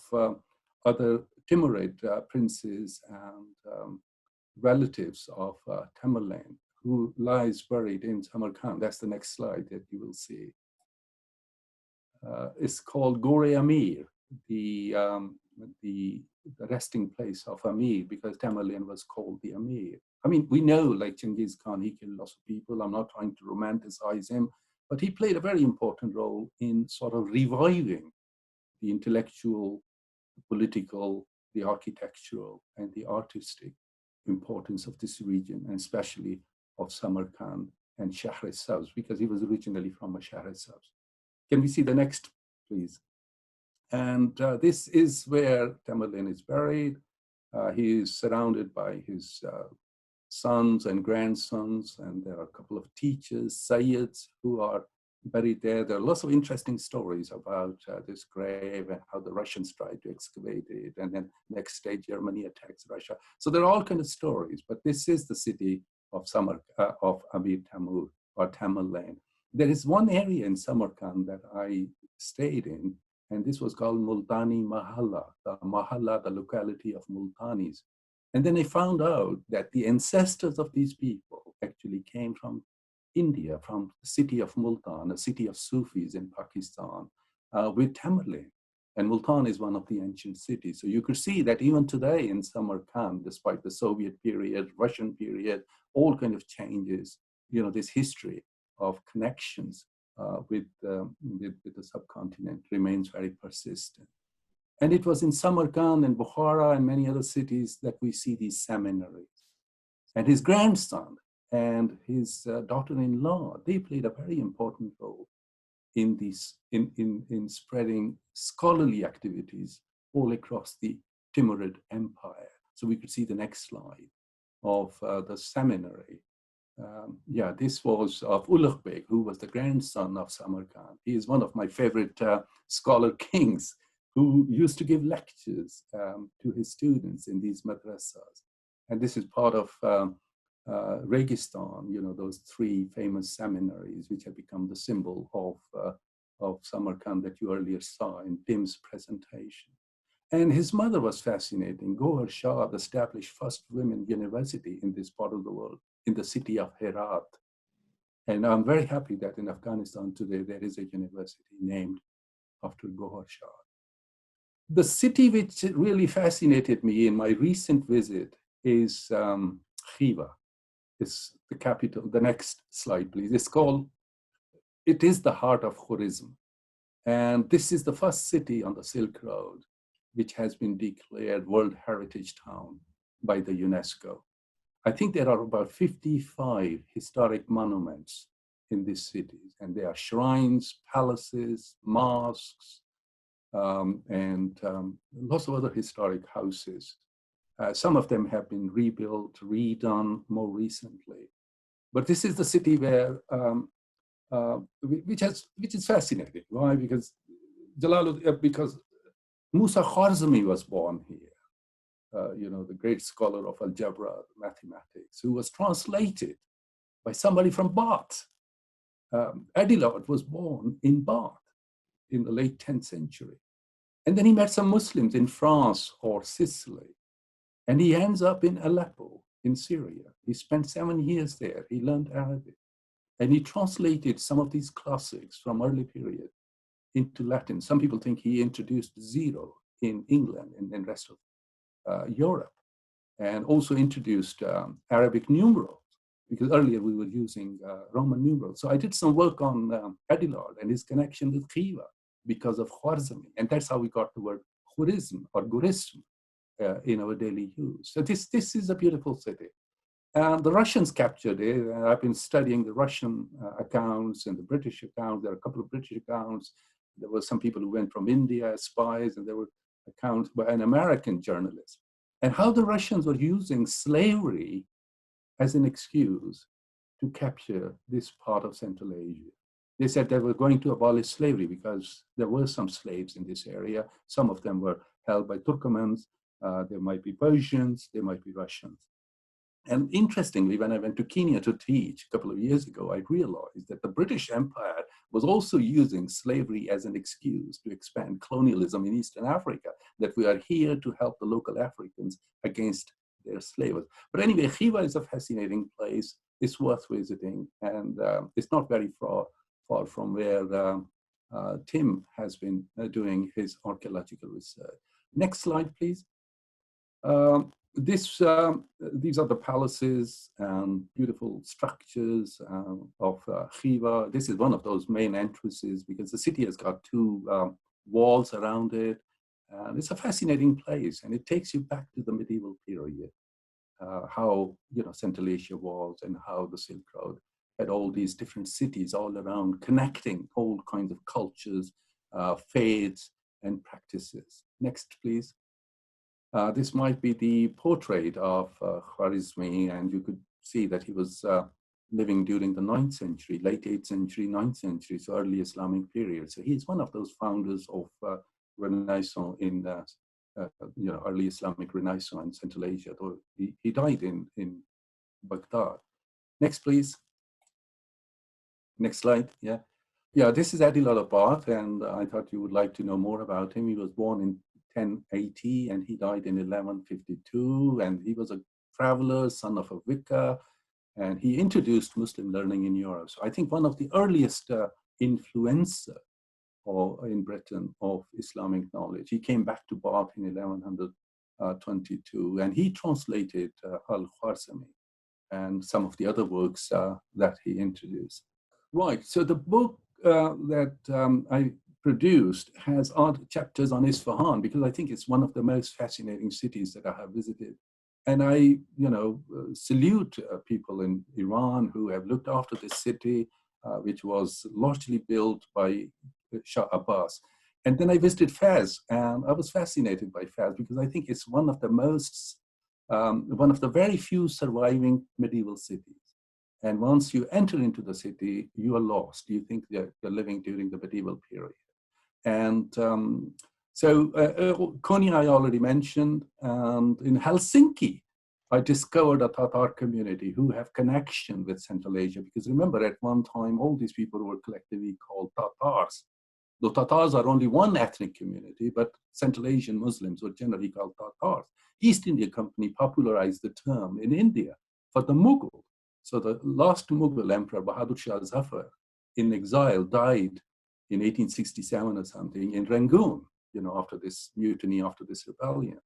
other Timurid princes and relatives of Tamerlane, who lies buried in Samarkand. That's the next slide that you will see. It's called Gore Amir, the resting place of Amir, because Tamerlane was called the Amir. I mean, we know, like Genghis Khan, he killed lots of people. I'm not trying to romanticize him, but he played a very important role in sort of reviving the intellectual, the political, the architectural, and the artistic importance of this region, and especially of Samarkand and Shahr-e-Sabz, because he was originally from a Shahr-e-Sabz. Can we see the next, please? And this is where Tamerlane is buried. He is surrounded by his sons and grandsons, and there are a couple of teachers, Sayyids, who are buried there. There are lots of interesting stories about this grave and how the Russians tried to excavate it, and then next day Germany attacks Russia. So there are all kinds of stories, but this is the city of of Amir Tamur or Tamerlane. There is one area in Samarkand that I stayed in, and this was called Multani Mahalla, the locality of Multanis. And then I found out that the ancestors of these people actually came from India, from the city of Multan, a city of Sufis in Pakistan, with Tamerlane. And Multan is one of the ancient cities. So you could see that even today in Samarkand, despite the Soviet period, Russian period, all kind of changes, this history of connections with the subcontinent remains very persistent. And it was in Samarkand and Bukhara and many other cities that we see these seminaries. And his grandson and his daughter-in-law, they played a very important role in spreading scholarly activities all across the Timurid Empire. So we could see the next slide of the seminary. This was of Ulugh Beg, who was the grandson of Samarkand. He is one of my favorite scholar kings, who used to give lectures to his students in these madrasas. And this is part of Registan, those three famous seminaries, which have become the symbol of Samarkand that you earlier saw in Tim's presentation. And his mother was fascinating. Gohar Shah established first women university in this part of the world, in the city of Herat. And I'm very happy that in Afghanistan today, there is a university named after Gohar Shah. The city which really fascinated me in my recent visit is Khiva. It's the capital. The next slide, please. It is the heart of Khwarizm. And this is the first city on the Silk Road which has been declared World Heritage Town by the UNESCO. I think there are about 55 historic monuments in this city, and there are shrines, palaces, mosques, and lots of other historic houses. Some of them have been rebuilt, redone more recently. But this is the city where, which is fascinating. Why? Because because Musa Khwarizmi was born here. You know, the great scholar of algebra, mathematics, who was translated by somebody from Bath. Abdullah was born in Bath in the late 10th century. And then he met some Muslims in France or Sicily. And he ends up in Aleppo in Syria. He spent 7 years there. He learned Arabic. And he translated some of these classics from early period into Latin. Some people think he introduced zero in England and the rest of Europe, and also introduced Arabic numerals, because earlier we were using Roman numerals. So I did some work on Abdullah and his connection with Khiva because of Khwarizmi. And that's how we got the word Khwarizm or Gurism in our daily use. So this is a beautiful city. The Russians captured it. I've been studying the Russian accounts and the British accounts. There are a couple of British accounts. There were some people who went from India as spies, and there were accounts by an American journalist. And how the Russians were using slavery as an excuse to capture this part of Central Asia. They said they were going to abolish slavery because there were some slaves in this area. Some of them were held by Turkmens. There might be Persians, there might be Russians. And interestingly, when I went to Kenya to teach a couple of years ago, I realized that the British Empire was also using slavery as an excuse to expand colonialism in Eastern Africa, that we are here to help the local Africans against their slavers. But anyway, Khiva is a fascinating place. It's worth visiting, and it's not very far from where Tim has been doing his archaeological research. Next slide, please. These are the palaces and beautiful structures of Khiva. This is one of those main entrances because the city has got two walls around it. And it's a fascinating place, and it takes you back to the medieval period, how Central Asia was and how the Silk Road had all these different cities all around, connecting all kinds of cultures, faiths, and practices. Next, please. This might be the portrait of Khwarizmi, and you could see that he was living during the 9th century, late 8th century, 9th century, so early Islamic period. So he's one of those founders of Renaissance in early Islamic Renaissance in Central Asia. Though he died in Baghdad. Next, please. Next slide. Yeah. This is Abdullah Bath, and I thought you would like to know more about him. He was born in 1080 and he died in 1152, and he was a traveler, son of a vicar, and he introduced Muslim learning in Europe. So I think one of the earliest influencer in Britain of Islamic knowledge. He came back to Bath in 1122, and he translated Al-Khwarizmi and some of the other works that he introduced. Right, so the book that I produced has chapters on Isfahan because I think it's one of the most fascinating cities that I have visited. And I, salute people in Iran who have looked after this city, which was largely built by Shah Abbas. And then I visited Fez, and I was fascinated by Fez because I think it's one of the very few surviving medieval cities. And once you enter into the city, you are lost. You think that you're living during the medieval period. And Konya I already mentioned, and in Helsinki, I discovered a Tatar community who have connection with Central Asia, because remember at one time, all these people were collectively called Tatars. Though Tatars are only one ethnic community, but Central Asian Muslims were generally called Tatars. East India Company popularized the term in India for the Mughal. So the last Mughal emperor, Bahadur Shah Zafar, in exile, died in 1867 or something in Rangoon, after this mutiny, after this rebellion.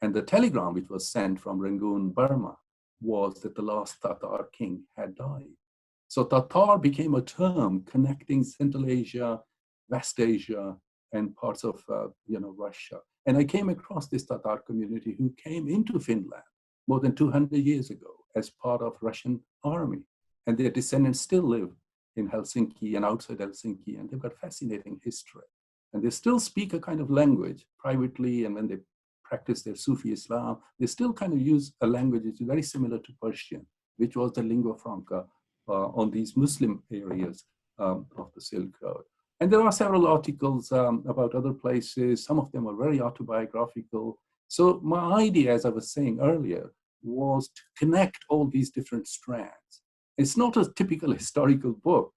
And the telegram which was sent from Rangoon, Burma, was that the last Tatar king had died. So Tatar became a term connecting Central Asia, West Asia, and parts of Russia. And I came across this Tatar community who came into Finland more than 200 years ago as part of Russian army. And their descendants still live in Helsinki and outside Helsinki, and they've got fascinating history. And they still speak a kind of language privately, and when they practice their Sufi Islam, they still kind of use a language which is very similar to Persian, which was the lingua franca on these Muslim areas of the Silk Road. And there are several articles about other places. Some of them are very autobiographical. So my idea, as I was saying earlier, was to connect all these different strands. It's not a typical historical book,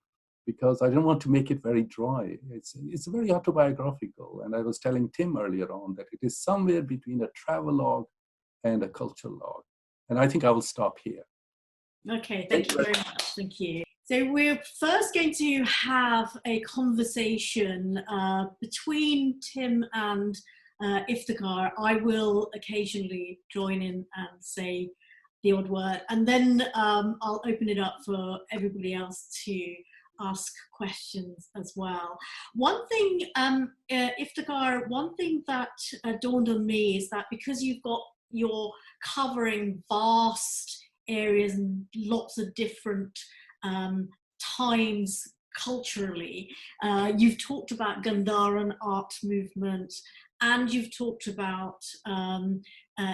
because I don't want to make it very dry. It's very autobiographical. And I was telling Tim earlier on that it is somewhere between a travelogue and a culture log. And I think I will stop here. Okay, thank you very much. Thank you. So we're first going to have a conversation between Tim and Iftikhar. I will occasionally join in and say the odd word, and then I'll open it up for everybody else to ask questions as well. One thing, Iftikhar, one thing that dawned on me is that because you're covering vast areas and lots of different times culturally, you've talked about Gandharan art movement, and you've talked about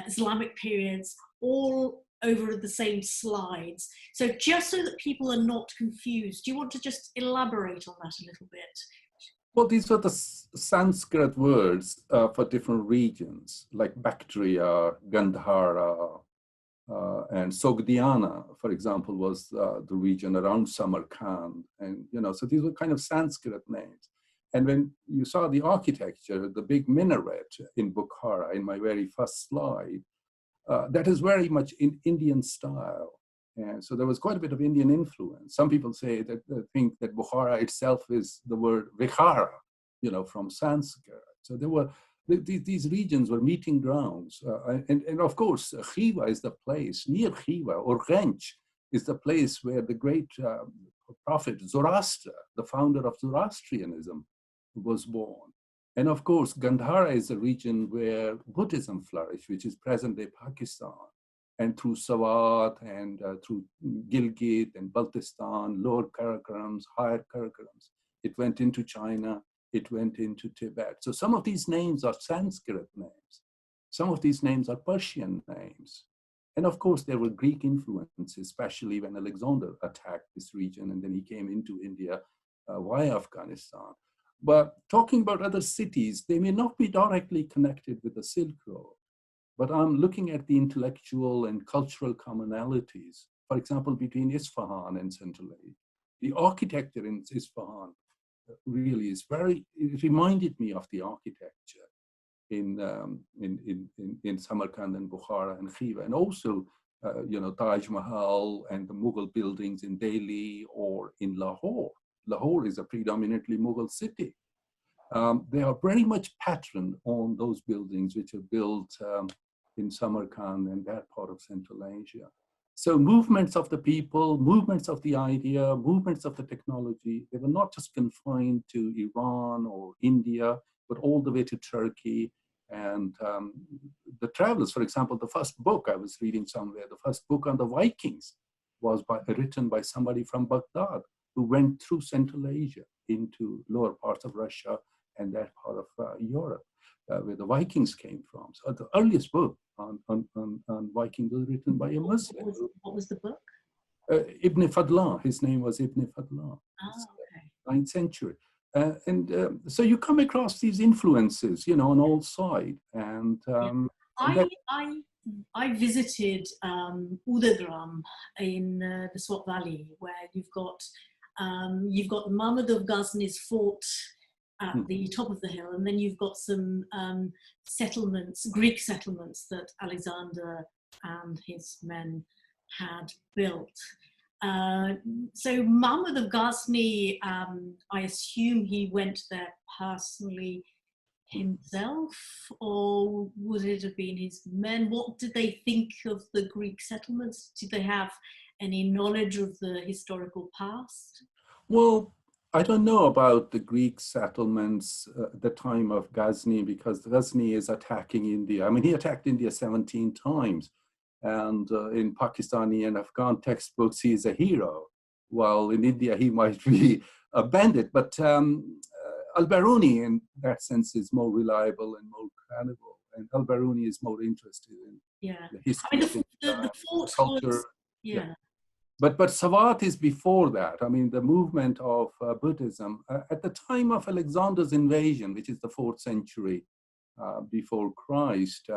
Islamic periods all over the same slides. So just so that people are not confused, do you want to just elaborate on that a little bit? Well, these are the Sanskrit words for different regions, like Bactria, Gandhara, and Sogdiana, for example, was the region around Samarkand. And, so these were kind of Sanskrit names. And when you saw the architecture, the big minaret in Bukhara, in my very first slide, that is very much in Indian style. And so there was quite a bit of Indian influence. Some people say that they think that Bukhara itself is the word Vikhara, from Sanskrit. So there were, these regions were meeting grounds. And of course, Khiva is the place, near Khiva, or Gench is the place where the great prophet Zoroaster, the founder of Zoroastrianism, was born. And of course, Gandhara is a region where Buddhism flourished, which is present-day Pakistan. And through Sawat and through Gilgit and Baltistan, lower Karakorams, higher Karakorams, it went into China, it went into Tibet. So some of these names are Sanskrit names. Some of these names are Persian names. And of course, there were Greek influences, especially when Alexander attacked this region and then he came into India via Afghanistan. But talking about other cities, they may not be directly connected with the Silk Road, but I'm looking at the intellectual and cultural commonalities, for example, between Isfahan and Central Asia. The architecture in Isfahan really is it reminded me of the architecture in Samarkand and Bukhara and Khiva, and also, Taj Mahal and the Mughal buildings in Delhi or in Lahore. Lahore is a predominantly Mughal city. They are very much patterned on those buildings which are built in Samarkand and that part of Central Asia. So movements of the people, movements of the idea, movements of the technology, they were not just confined to Iran or India, but all the way to Turkey. And the travelers, for example, the first book I was reading somewhere, the first book on the Vikings was written by somebody from Baghdad who went through Central Asia into lower parts of Russia and that part of Europe, where the Vikings came from. So the earliest book on Vikings was written by a Muslim. What was the book? Ibn Fadlan. His name was Ibn Fadlan. Oh, okay. 9th century. So you come across these influences, on all sides. And I visited Udagram in the Swat Valley, where you've got Muhammad of Ghazna's fort at the top of the hill, and then you've got some settlements, Greek settlements that Alexander and his men had built. So Muhammad of Ghazni, I assume he went there personally himself, or would it have been his men? What did they think of the Greek settlements? Did they have any knowledge of the historical past? Well, I don't know about the Greek settlements at the time of Ghazni, because Ghazni is attacking India. I mean, he attacked India 17 times. And in Pakistani and Afghan textbooks, he is a hero, while in India, he might be a bandit. But Al-Biruni, in that sense, is more reliable and more credible. and Al-Biruni is more interested in the history. I mean, the fort culture. was, yeah. But Sawat is before that. I mean, the movement of Buddhism at the time of Alexander's invasion, which is the 4th century before Christ,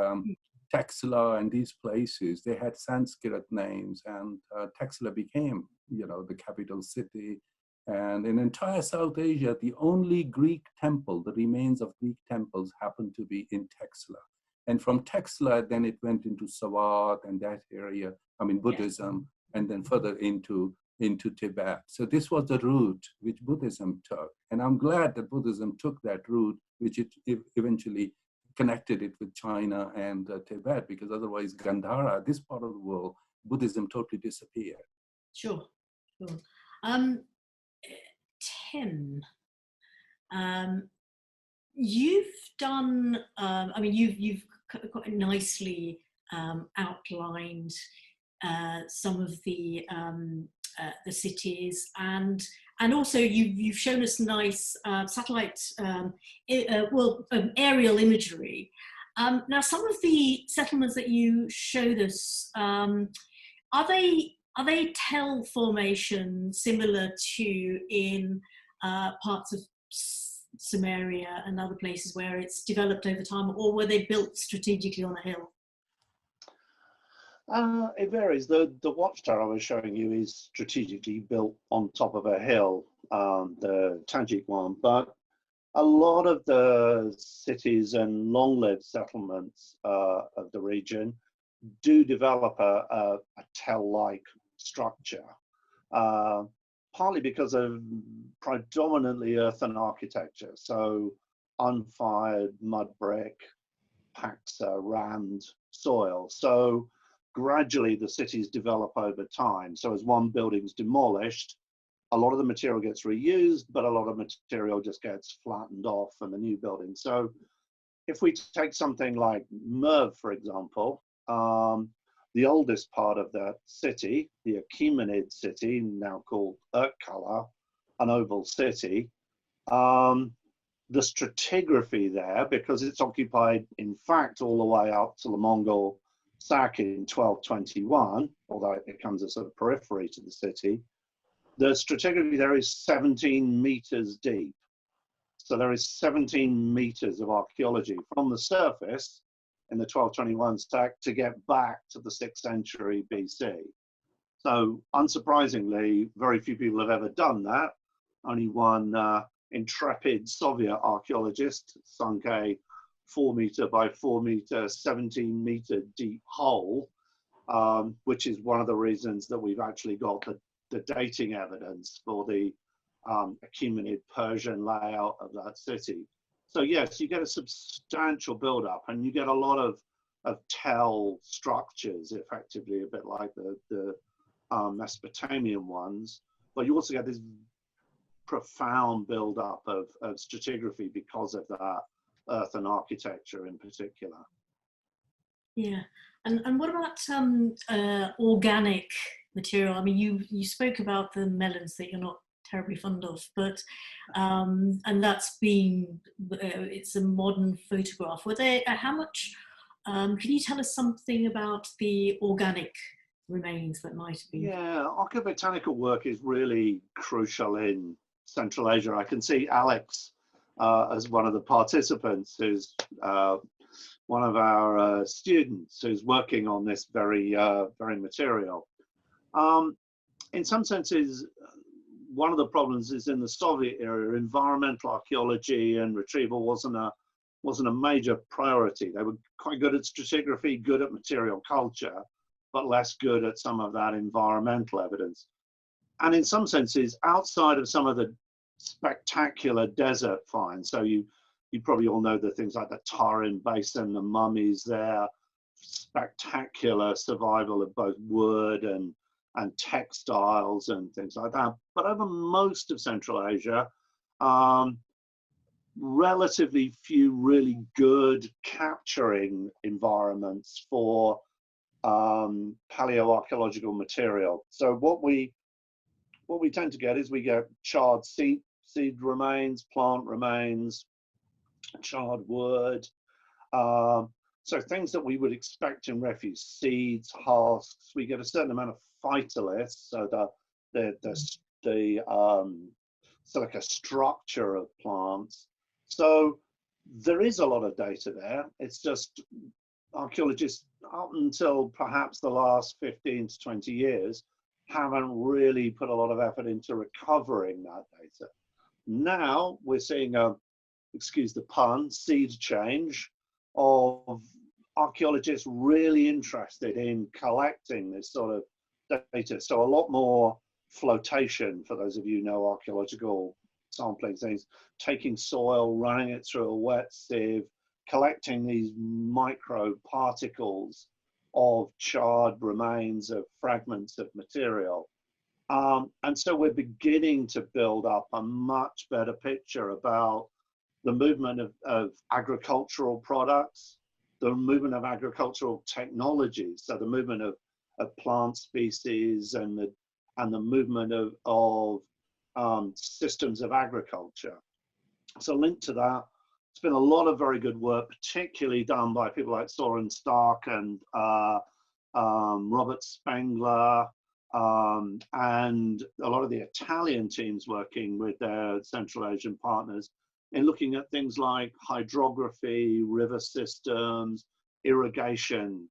Taxila and these places, they had Sanskrit names, and Taxila became, the capital city. And in entire South Asia, the only Greek temple, the remains of Greek temples, happened to be in Taxila. And from Taxila, then it went into Sawat and that area, Buddhism, and then further into Tibet. So this was the route which Buddhism took. And I'm glad that Buddhism took that route, which it eventually connected it with China and Tibet, because otherwise Gandhara, this part of the world, Buddhism totally disappeared. Sure. Tim, you've done, you've quite nicely outlined some of the cities, and also you've shown us nice satellite, aerial imagery. Now, some of the settlements that you showed us, are they tell formation similar to in parts of Samaria and other places where it's developed over time, or were they built strategically on a hill? It varies. The watchtower I was showing you is strategically built on top of a hill, the Tajik one, but a lot of the cities and long-lived settlements of the region do develop a tell-like structure, partly because of predominantly earthen architecture, so unfired mud brick, paxa, rand soil. So gradually the cities develop over time. So as one building's demolished, a lot of the material gets reused, but a lot of material just gets flattened off in the new building. So if we take something like Merv, for example, the oldest part of that city, the Achaemenid city, now called Irkalla, an oval city, the stratigraphy there, because it's occupied, in fact, all the way up to the Mongol sack in 1221, although it becomes a sort of periphery to the city, the stratigraphy there is 17 meters deep. So there is 17 meters of archaeology from the surface in the 1221 stack to get back to the 6th century BC. So unsurprisingly, very few people have ever done that. Only one intrepid Soviet archaeologist sunk a 4 meter by 4 meter, 17 meter deep hole, which is one of the reasons that we've actually got the dating evidence for the Achaemenid Persian layout of that city. So yes, you get a substantial build-up, and you get a lot of tell structures, effectively, a bit like the Mesopotamian ones, but you also get this profound build-up of stratigraphy because of that earthen architecture in particular. Yeah, and what about organic material? I mean, you spoke about the melons that you're not terribly fond of, but and that's been it's a modern photograph. Were there how much? Can you tell us something about the organic remains that might have been? Yeah, archaeobotanical work is really crucial in Central Asia. I can see Alex as one of the participants, who's one of our students who's working on this very material. In some senses, one of the problems is in the Soviet era, environmental archaeology and retrieval wasn't a major priority. They were quite good at stratigraphy, good at material culture, but less good at some of that environmental evidence. And in some senses, outside of some of the spectacular desert finds, so you probably all know the things like the Tarim Basin, the mummies there, spectacular survival of both wood and textiles and things like that. But over most of Central Asia, relatively few really good capturing environments for paleoarchaeological material. So what we tend to get is we get charred seed remains, plant remains, charred wood, So things that we would expect in refuse, seeds, husks, we get a certain amount of phytoliths, so so like a structure of plants. So there is a lot of data there. It's just archaeologists, up until perhaps the last 15 to 20 years, haven't really put a lot of effort into recovering that data. Now we're seeing a, excuse the pun, seed change of archaeologists really interested in collecting this sort of data. So a lot more flotation, for those of you who know archaeological sampling things, taking soil, running it through a wet sieve, collecting these micro particles of charred remains of fragments of material. And so we're beginning to build up a much better picture about the movement of agricultural products, the movement of agricultural technologies, so the movement of plant species and the movement of systems of agriculture. So linked to that, it's been a lot of very good work, particularly done by people like Soren Stark and Robert Spengler, and a lot of the Italian teams working with their Central Asian partners in looking at things like hydrography, river systems, irrigation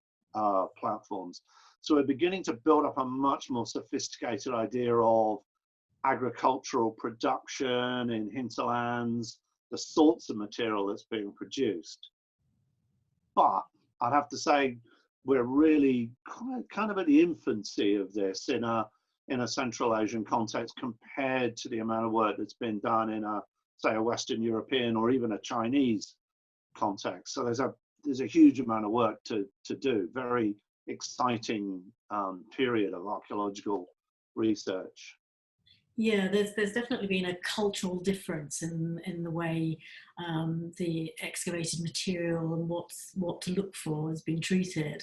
platforms. So we're beginning to build up a much more sophisticated idea of agricultural production in hinterlands, the sorts of material that's being produced. But I'd have to say we're really kind of at the infancy of this in a Central Asian context compared to the amount of work that's been done in say a Western European or even a Chinese context. So there's a huge amount of work to do. Very exciting period of archaeological research. Yeah, there's definitely been a cultural difference in the way the excavated material and what to look for has been treated.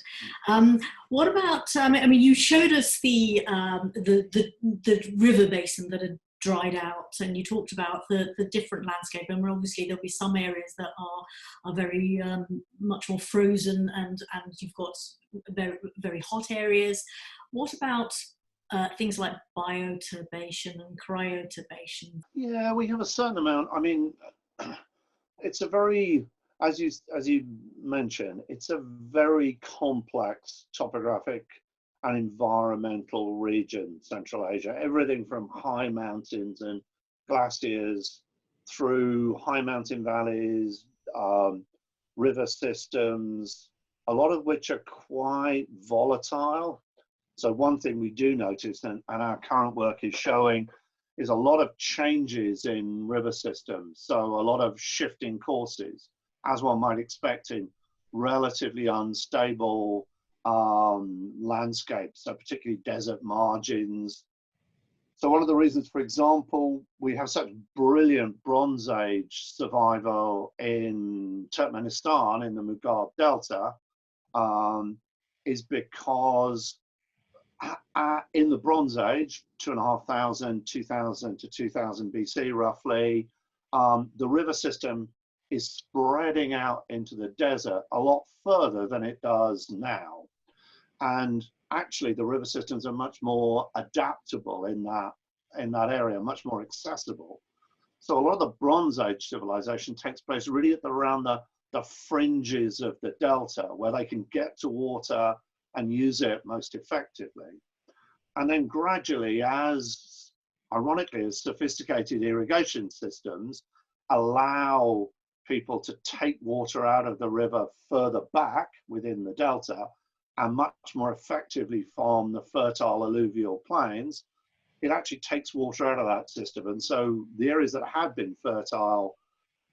What about? I mean, you showed us the river basin that had dried out, and you talked about the different landscape. And obviously there'll be some areas that are very much more frozen, and you've got very, very hot areas. What about things like bioturbation and cryoturbation? Yeah, we have a certain amount. I mean, it's a very, as you mentioned, it's a very complex topographic and environmental region, Central Asia. Everything from high mountains and glaciers through high mountain valleys, river systems, a lot of which are quite volatile. So one thing we do notice, and our current work is showing, is a lot of changes in river systems. So a lot of shifting courses, as one might expect in relatively unstable landscapes, so particularly desert margins. So one of the reasons, for example, we have such brilliant Bronze Age survival in Turkmenistan, in the Mughab Delta, is because in the Bronze Age, 2,500, 2000 to 2000 BC roughly, the river system is spreading out into the desert a lot further than it does now. And actually the river systems are much more adaptable in that area, much more accessible. So a lot of the Bronze Age civilization takes place really around the fringes of the delta, where they can get to water and use it most effectively. And then gradually, as ironically, as sophisticated irrigation systems allow people to take water out of the river further back within the delta and much more effectively farm the fertile alluvial plains, it actually takes water out of that system. And so the areas that had been fertile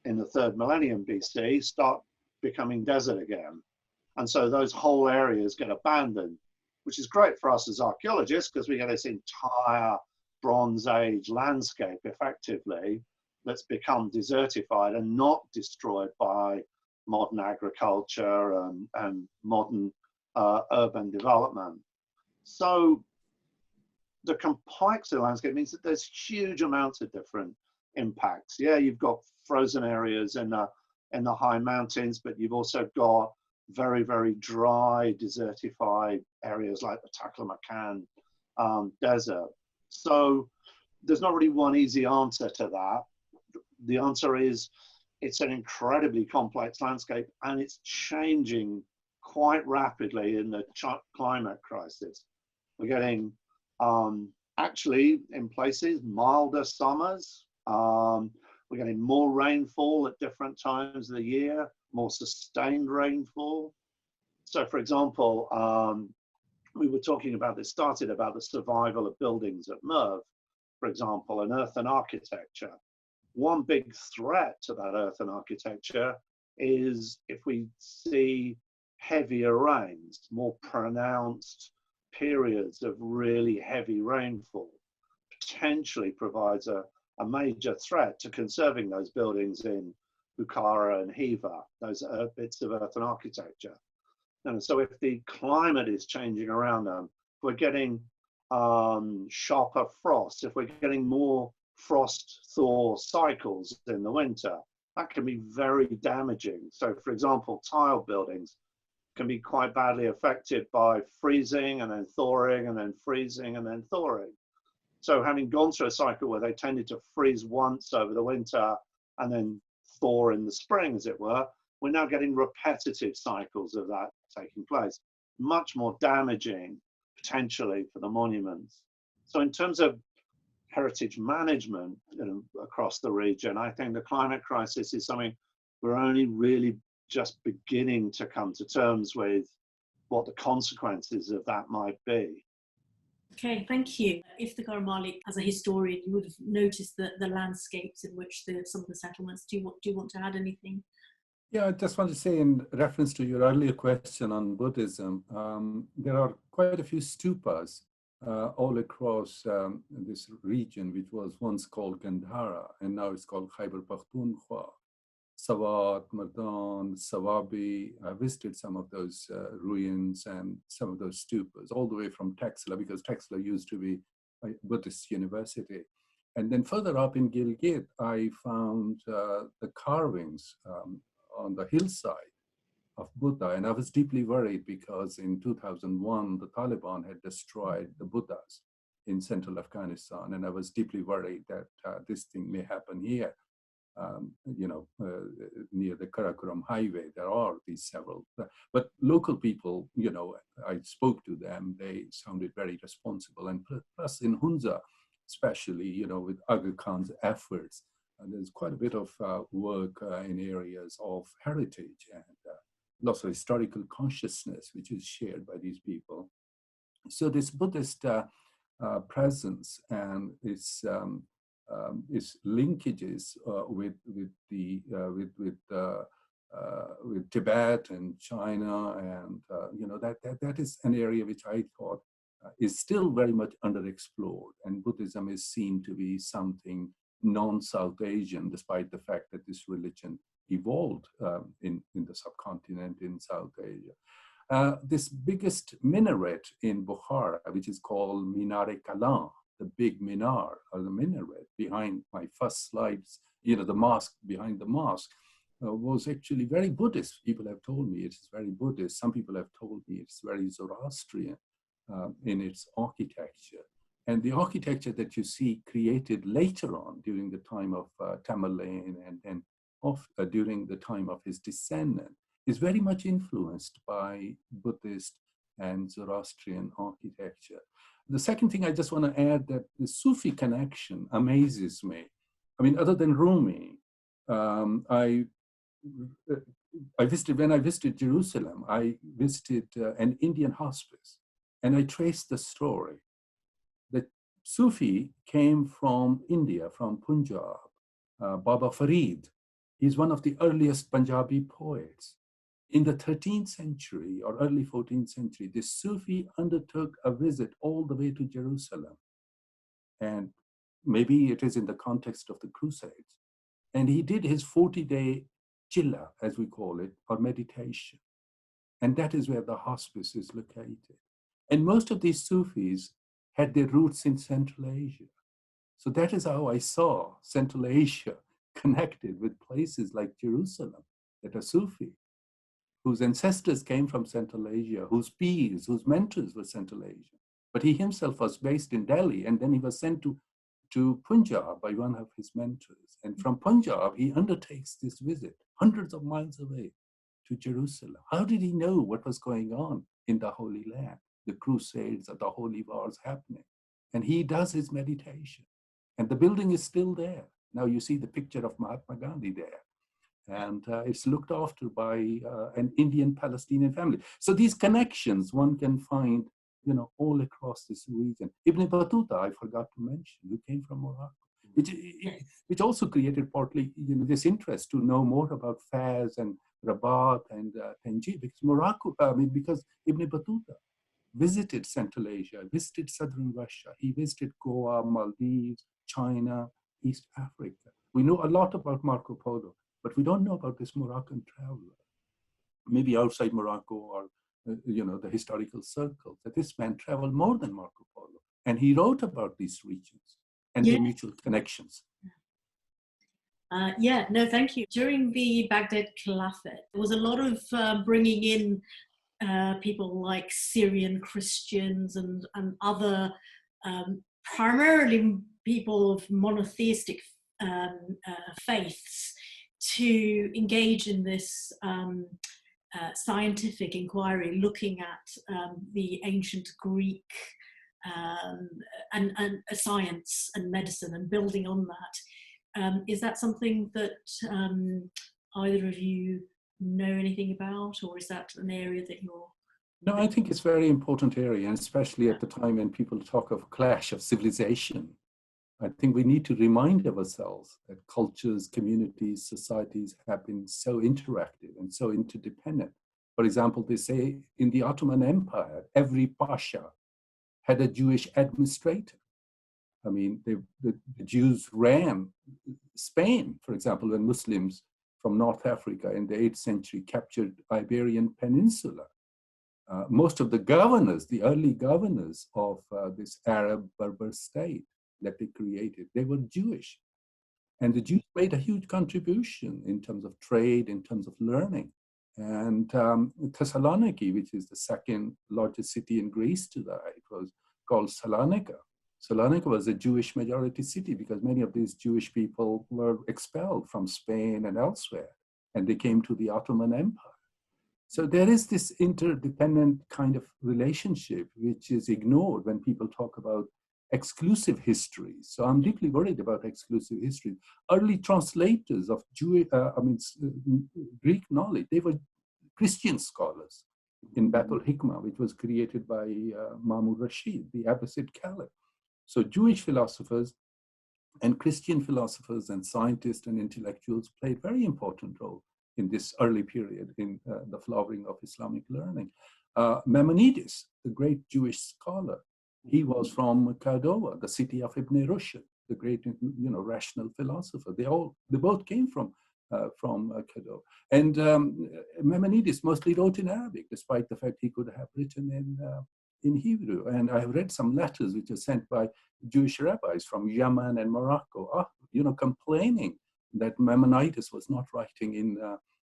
in the 3rd millennium BC start becoming desert again. And so those whole areas get abandoned, which is great for us as archaeologists because we get this entire Bronze Age landscape effectively that's become desertified and not destroyed by modern agriculture and modern urban development. So the complexity of the landscape means that there's huge amounts of different impacts. Yeah, you've got frozen areas in the high mountains, but you've also got very, very dry, desertified areas like the Taklamakan desert. So there's not really one easy answer to that. The answer is it's an incredibly complex landscape, and it's changing quite rapidly in the climate crisis. We're getting actually in places milder summers. We're getting more rainfall at different times of the year, more sustained rainfall. So for example, we were talking about this, started about the survival of buildings at Merv, for example, and earthen architecture. One big threat to that earthen architecture is if we see heavier rains, more pronounced periods of really heavy rainfall, potentially provides a major threat to conserving those buildings in Bukhara and Hiva, those bits of earthen architecture. And so if the climate is changing around them, if we're getting sharper frost, if we're getting more frost-thaw cycles in the winter, that can be very damaging. So for example, tile buildings can be quite badly affected by freezing and then thawing and then freezing and then thawing. So having gone through a cycle where they tended to freeze once over the winter and then thaw in the spring, as it were, we're now getting repetitive cycles of that taking place, much more damaging potentially for the monuments. So in terms of heritage management, across the region, I think the climate crisis is something we're only really just beginning to come to terms with what the consequences of that might be. Okay, thank you. Iftikhar, Malik, as a historian, you would have noticed the landscapes in which some of the settlements. Do you want to add anything? Yeah, I just want to say in reference to your earlier question on Buddhism, there are quite a few stupas all across this region, which was once called Gandhara, and now it's called Khyber Pakhtunkhwa. Sawat, Mardan, Sawabi. I visited some of those ruins and some of those stupas, all the way from Taxila, because Taxila used to be a Buddhist university. And then further up in Gilgit, I found the carvings on the hillside of Buddha. And I was deeply worried because in 2001, the Taliban had destroyed the Buddhas in central Afghanistan. And I was deeply worried that this thing may happen here. Near the Karakoram highway, there are these several, but local people, I spoke to them, they sounded very responsible. And plus in Hunza, especially, with Aga Khan's efforts, there's quite a bit of work in areas of heritage and lots of historical consciousness, which is shared by these people. So this Buddhist presence and its linkages with Tibet and China, and that is an area which I thought is still very much underexplored, and Buddhism is seen to be something non-South Asian, despite the fact that this religion evolved in the subcontinent in South Asia. This biggest minaret in Bukhara, which is called Minar-e-Kalan, the big minar or the minaret behind my first slides, the mosque behind the mosque, was actually very Buddhist. People have told me it's very Buddhist. Some people have told me it's very Zoroastrian in its architecture. And the architecture that you see created later on during the time of Tamerlane and then during the time of his descendant is very much influenced by Buddhist and Zoroastrian architecture. The second thing I just want to add, that the Sufi connection amazes me. I mean, other than Rumi, when I visited Jerusalem, I visited an Indian hospice, and I traced the story. The Sufi came from India, from Punjab, Baba Farid. He's one of the earliest Punjabi poets. In the 13th century or early 14th century, this Sufi undertook a visit all the way to Jerusalem. And maybe it is in the context of the Crusades. And he did his 40-day chilla, as we call it, or meditation. And that is where the hospice is located. And most of these Sufis had their roots in Central Asia. So that is how I saw Central Asia connected with places like Jerusalem that are Sufi. whose ancestors came from Central Asia, whose peers, whose mentors were Central Asian. But he himself was based in Delhi, and then he was sent to Punjab by one of his mentors. And from Punjab, he undertakes this visit, hundreds of miles away, to Jerusalem. How did he know what was going on in the Holy Land, the Crusades or the Holy Wars happening? And he does his meditation. And the building is still there. Now you see the picture of Mahatma Gandhi there. And it's looked after by an Indian-Palestinian family. So these connections one can find, all across this region. Ibn Battuta, I forgot to mention, who came from Morocco, which also created partly, this interest to know more about Fez and Rabat and Tangier, because Ibn Battuta visited Central Asia, visited Southern Russia, he visited Goa, Maldives, China, East Africa. We know a lot about Marco Polo, but we don't know about this Moroccan traveler, maybe outside Morocco or, the historical circles, that this man traveled more than Marco Polo. And he wrote about these regions and their mutual connections. No, thank you. During the Baghdad Caliphate, there was a lot of bringing in people like Syrian Christians and other, primarily people of monotheistic faiths, to engage in this scientific inquiry, looking at the ancient Greek and science and medicine, and building on that. Is that something that either of you know anything about, or is that an area that you're... No, I think it's a very important area, and especially at the time when people talk of clash of civilization. I think we need to remind ourselves that cultures, communities, societies have been so interactive and so interdependent. For example, they say in the Ottoman Empire, every pasha had a Jewish administrator. I mean, the Jews ran Spain, for example, when Muslims from North Africa in the 8th century captured Iberian Peninsula. Most of the governors, the early governors of this Arab Berber state that they created, they were Jewish. And the Jews made a huge contribution in terms of trade, in terms of learning. And Thessaloniki, which is the second largest city in Greece today, it was called Salonika. Salonika was a Jewish majority city because many of these Jewish people were expelled from Spain and elsewhere, and they came to the Ottoman Empire. So there is this interdependent kind of relationship which is ignored when people talk about exclusive histories. So I'm deeply worried about exclusive history. Early translators of Greek knowledge, they were Christian scholars in Batul Hikmah, which was created by Mahmud Rashid, the Abbasid Caliph. So Jewish philosophers and Christian philosophers and scientists and intellectuals played a very important role in this early period in the flowering of Islamic learning. Maimonides, the great Jewish scholar, he was from Cordova, the city of Ibn Rushd, the great, rational philosopher. They both came from Cordova. And Maimonides mostly wrote in Arabic, despite the fact he could have written in Hebrew. And I have read some letters which are sent by Jewish rabbis from Yemen and Morocco, complaining that Maimonides was not writing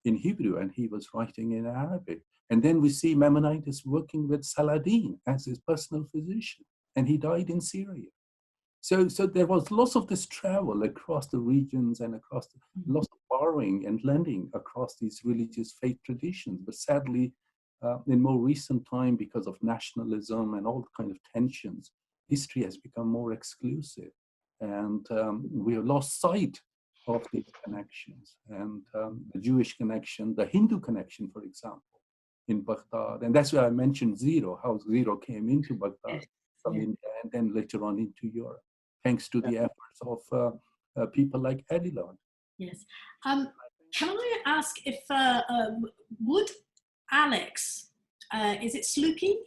in Hebrew and he was writing in Arabic. And then we see Maimonides working with Saladin as his personal physician, and he died in Syria. So there was lots of this travel across the regions and across lots of borrowing and lending across these religious faith traditions. But sadly, in more recent time, because of nationalism and all kind of tensions, history has become more exclusive, and we have lost sight of these connections. And the Jewish connection, the Hindu connection, for example, in Baghdad. And that's why I mentioned Zero, how Zero came into Baghdad from India and then later on into Europe, thanks to the efforts of people like Adilon. Yes. Can I ask if, would Alex, is it Sluky?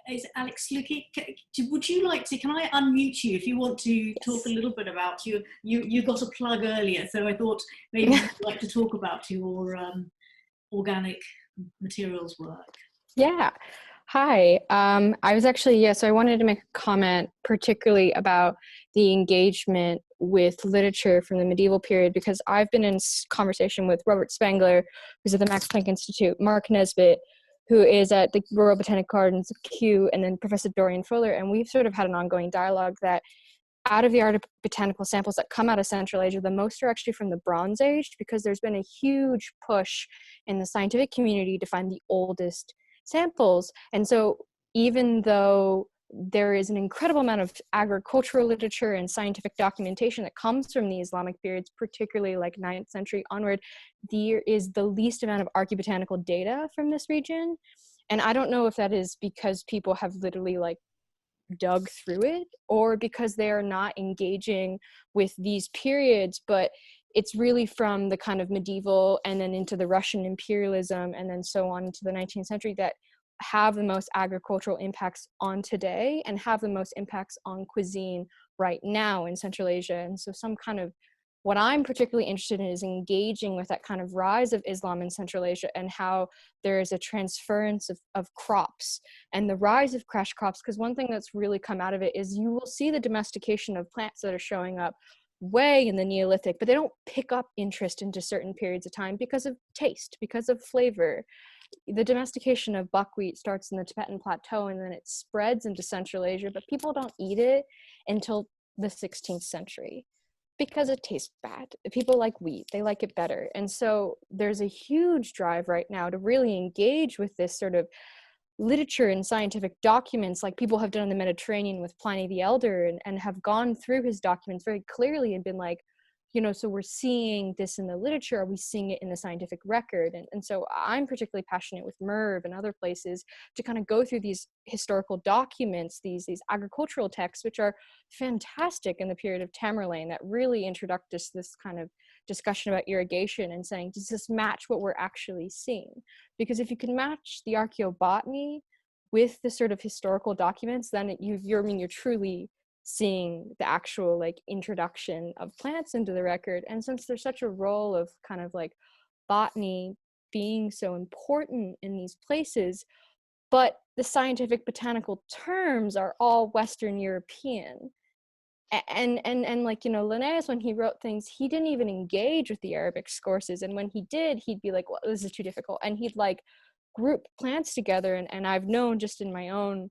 Is it Alex Sluky? Would you like to, can I unmute you if you want to talk a little bit about you got a plug earlier, so I thought maybe you'd like to talk about your organic materials work. Yeah. Hi. I was actually, so I wanted to make a comment particularly about the engagement with literature from the medieval period, because I've been in conversation with Robert Spangler, who's at the Max Planck Institute, Mark Nesbitt, who is at the Royal Botanic Gardens of Kew, and then Professor Dorian Fuller, and we've sort of had an ongoing dialogue that out of the art of botanical samples that come out of Central Asia, the most are actually from the Bronze Age, because there's been a huge push in the scientific community to find the oldest samples. And so even though there is an incredible amount of agricultural literature and scientific documentation that comes from the Islamic periods, particularly like 9th century onward, there is the least amount of archaeobotanical data from this region. And I don't know if that is because people have literally like dug through it, or because they are not engaging with these periods, but it's really from the kind of medieval and then into the Russian imperialism and then so on into the 19th century that have the most agricultural impacts on today and have the most impacts on cuisine right now in Central Asia. And so some kind of what I'm particularly interested in is engaging with that kind of rise of Islam in Central Asia and how there is a transference of crops and the rise of crash crops. Because one thing that's really come out of it is you will see the domestication of plants that are showing up way in the Neolithic, but they don't pick up interest into certain periods of time because of taste, because of flavor. The domestication of buckwheat starts in the Tibetan Plateau and then it spreads into Central Asia, but people don't eat it until the 16th century. Because it tastes bad. People like wheat, they like it better. And so there's a huge drive right now to really engage with this sort of literature and scientific documents like people have done in the Mediterranean with Pliny the Elder and have gone through his documents very clearly and been like, you know, so we're seeing this in the literature, are we seeing it in the scientific record? And so I'm particularly passionate with Merv and other places to kind of go through these historical documents, these agricultural texts, which are fantastic in the period of Tamerlane that really introduced us this kind of discussion about irrigation and saying, does this match what we're actually seeing? Because if you can match the archaeobotany with the sort of historical documents, then you're truly seeing the actual like introduction of plants into the record. And since there's such a role of kind of like botany being so important in these places, but the scientific botanical terms are all Western European. And like, you know, Linnaeus, when he wrote things, he didn't even engage with the Arabic sources. And when he did, he'd be like, well, this is too difficult. And he'd like group plants together. And I've known just in my own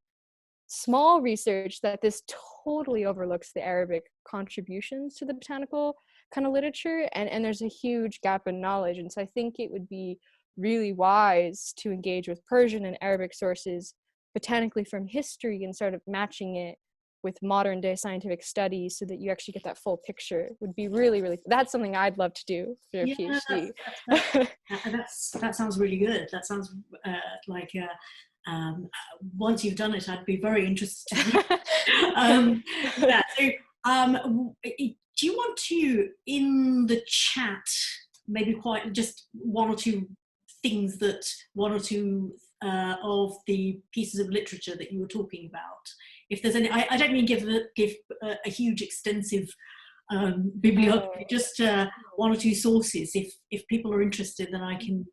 small research that this totally overlooks the Arabic contributions to the botanical kind of literature, and there's a huge gap in knowledge. And so I think it would be really wise to engage with Persian and Arabic sources botanically from history and sort of matching it with modern day scientific studies so that you actually get that full picture. Would be really, really, that's something I'd love to do for a PhD. That sounds really good. That sounds like once you've done it, I'd be very interested to yeah, so do you want to, in the chat, maybe quite just one or two things that, one or two of the pieces of literature that you were talking about? If there's any, I don't mean give a huge extensive bibliography, just one or two sources. If people are interested, then I can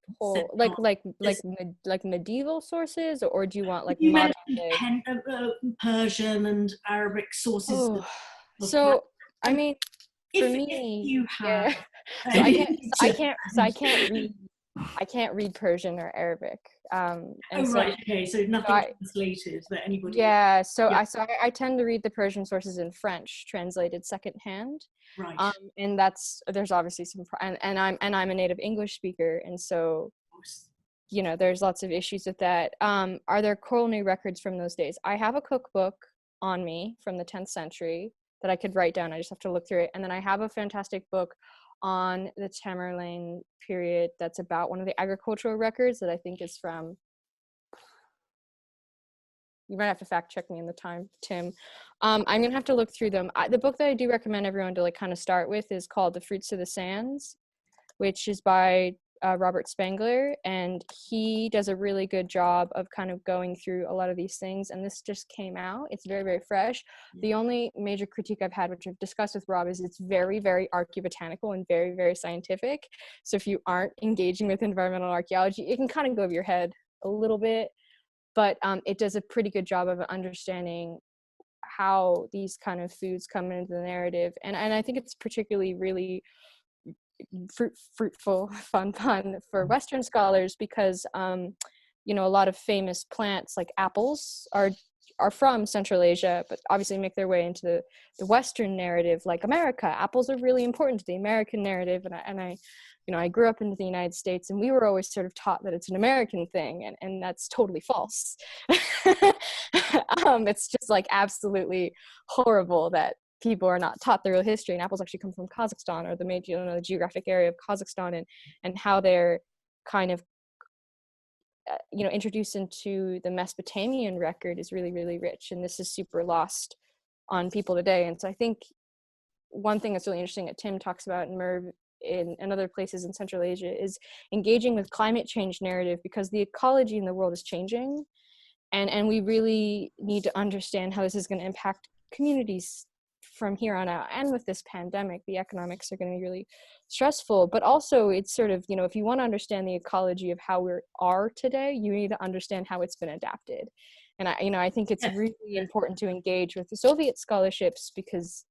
like medieval sources, or do you want like you modern mentioned Persian and Arabic sources? Oh. So I mean, for me, if you have, I can't read Persian or Arabic. Right, okay, so nothing translated that anybody. Yeah, so yeah. I tend to read the Persian sources in French, translated secondhand. Right. And there's obviously some, and I'm a native English speaker, and so, you know, there's lots of issues with that. Are there coronary records from those days? I have a cookbook on me from the 10th century that I could write down. I just have to look through it. And then I have a fantastic book on the Tamerlane period that's about one of the agricultural records that I think is from, you might have to fact check me in the time, Tim. I'm gonna have to look through them. The book that I do recommend everyone to like kind of start with is called The Fruits of the Sands, which is by Robert Spangler, and he does a really good job of kind of going through a lot of these things, and this just came out. It's very, very fresh. The only major critique I've had, which I've discussed with Rob, is it's very, very archaeobotanical and very, very scientific. So if you aren't engaging with environmental archaeology, it can kind of go over your head a little bit, but it does a pretty good job of understanding how these kind of foods come into the narrative. And I think it's particularly really fruitful, fun for Western scholars because, you know, a lot of famous plants like apples are from Central Asia, but obviously make their way into the Western narrative, like America. Apples are really important to the American narrative, and I, you know, I grew up in the United States, and we were always sort of taught that it's an American thing, and that's totally false. It's just like absolutely horrible that people are not taught the real history, and apples actually come from Kazakhstan, or the major, you know, the geographic area of Kazakhstan, and how they're kind of you know, introduced into the Mesopotamian record is really, really rich, and this is super lost on people today. And so I think one thing that's really interesting that Tim talks about in Merv and other places in Central Asia is engaging with climate change narrative, because the ecology in the world is changing, and we really need to understand how this is going to impact communities from here on out. And with this pandemic, the economics are going to be really stressful, but also it's sort of, you know, if you want to understand the ecology of how we are today, you need to understand how it's been adapted. And I think it's really important to engage with the Soviet scholarships, because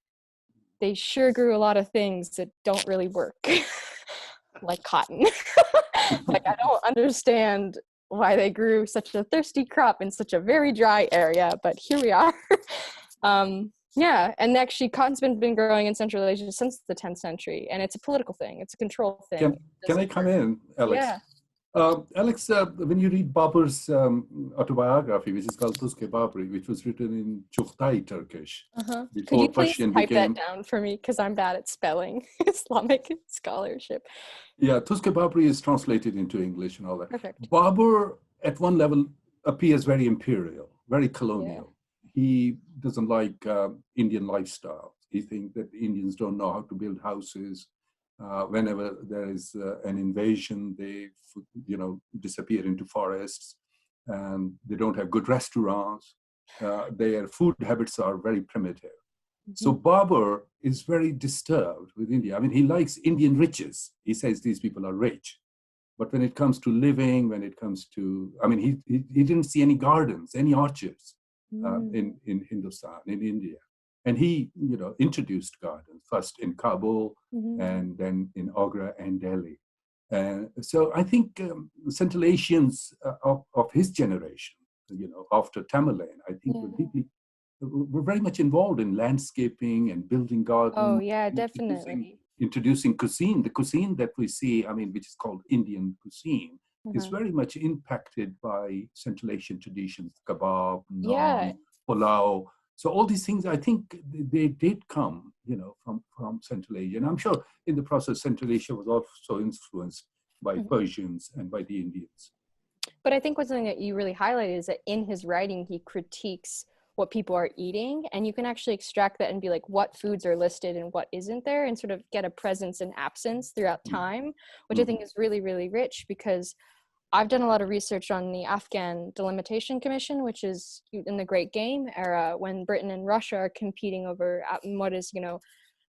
they sure grew a lot of things that don't really work, like cotton. Like, I don't understand why they grew such a thirsty crop in such a very dry area, but here we are. Yeah, and actually cotton's been growing in Central Asia since the 10th century, and it's a political thing, it's a control thing. Can I come in, Alex? Yeah. Alex, when you read Babur's autobiography, which is called Tuske Babri, which was written in Chughtay Turkish. Could you please type that down for me, because I'm bad at spelling Islamic scholarship. Yeah, Tuske Babri is translated into English and all that. Perfect. Babur, at one level, appears very imperial, very colonial. Yeah. He doesn't like Indian lifestyle. He thinks that Indians don't know how to build houses. Whenever there is an invasion, they, you know, disappear into forests, and they don't have good restaurants. Their food habits are very primitive. So Babur is very disturbed with India. I mean, he likes Indian riches. He says these people are rich. But when it comes to living, when it comes to, I mean, he didn't see any gardens, any orchards in Hindustan, in India. And he, you know, introduced gardens, first in Kabul and then in Agra and Delhi. So I think Central Asians of his generation, you know, after Tamerlane, I think were very much involved in landscaping and building gardens. Oh, yeah, definitely. Introducing cuisine. The cuisine that we see, I mean, which is called Indian cuisine, is very much impacted by Central Asian traditions, kebab, naan, pulao. So all these things, I think they did come, you know, from Central Asia. And I'm sure in the process, Central Asia was also influenced by Persians and by the Indians. But I think one thing that you really highlighted is that in his writing, he critiques what people are eating, and you can actually extract that and be like, what foods are listed and what isn't there, and sort of get a presence and absence throughout time, which I think is really, really rich, because I've done a lot of research on the Afghan Delimitation Commission, which is in the Great Game era, when Britain and Russia are competing over what is, you know,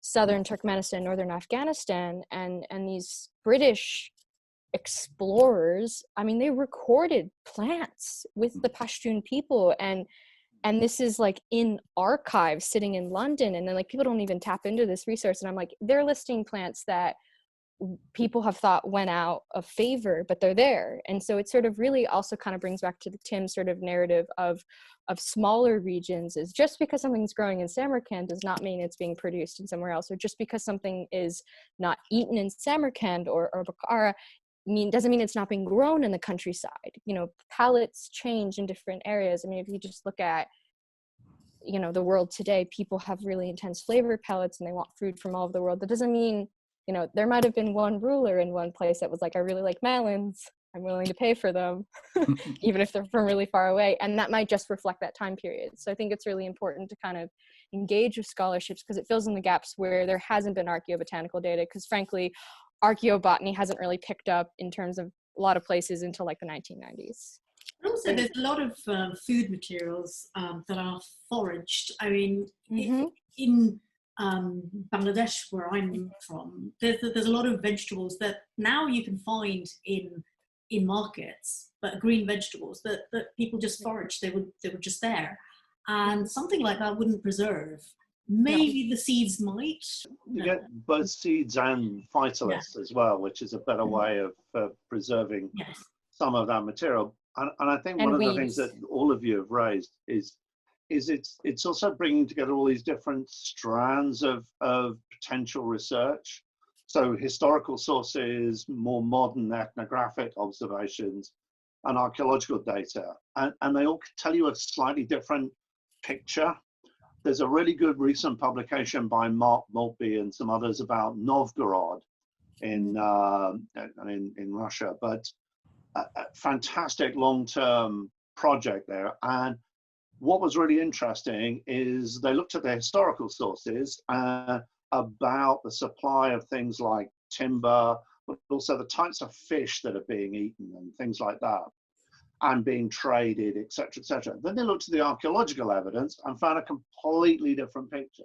southern Turkmenistan, northern Afghanistan, and these British explorers, I mean, they recorded plants with the Pashtun people, and this is like in archives sitting in London, and then like people don't even tap into this resource, and I'm like, they're listing plants that people have thought went out of favor, but they're there. And so it sort of really also kind of brings back to the Tim sort of narrative of smaller regions, is just because something's growing in Samarkand does not mean it's being produced in somewhere else, or just because something is not eaten in Samarkand or Bukhara doesn't mean it's not being grown in the countryside. You know, palates change in different areas. I mean, if you just look at, you know, the world today, people have really intense flavor palates and they want food from all over the world. That doesn't mean, you know, there might have been one ruler in one place that was like, I really like melons, I'm willing to pay for them, even if they're from really far away. And that might just reflect that time period. So I think it's really important to kind of engage with scholarships, because it fills in the gaps where there hasn't been archaeobotanical data, because frankly, archaeobotany hasn't really picked up in terms of a lot of places until like the 1990s. And also there's a lot of food materials that are foraged. I mean, in Bangladesh, where I'm from, there's a lot of vegetables that now you can find in markets, but green vegetables that people just foraged. They were just there. and something like that wouldn't preserve. Maybe the seeds might. You get both seeds and phytoliths as well, which is a better way of preserving some of that material. And I think one of the things that all of you have raised is it's also bringing together all these different strands of potential research. So historical sources, more modern ethnographic observations, and archaeological data. And they all tell you a slightly different picture. There's a really good recent publication by Mark Maltby and some others about Novgorod in Russia, but a fantastic long-term project there. And what was really interesting is they looked at the historical sources about the supply of things like timber, but also the types of fish that are being eaten and things like that, and being traded, etc., etc. Then they looked at the archaeological evidence and found a completely different picture.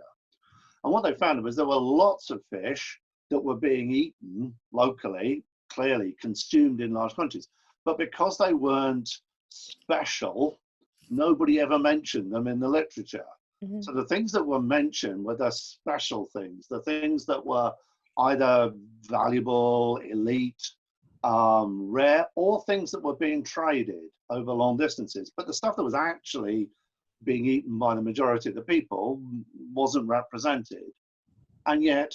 And what they found was there were lots of fish that were being eaten locally, clearly consumed in large quantities, but because they weren't special, nobody ever mentioned them in the literature. So the things that were mentioned were the special things, the things that were either valuable, elite, rare, or things that were being traded over long distances. But the stuff that was actually being eaten by the majority of the people wasn't represented. And yet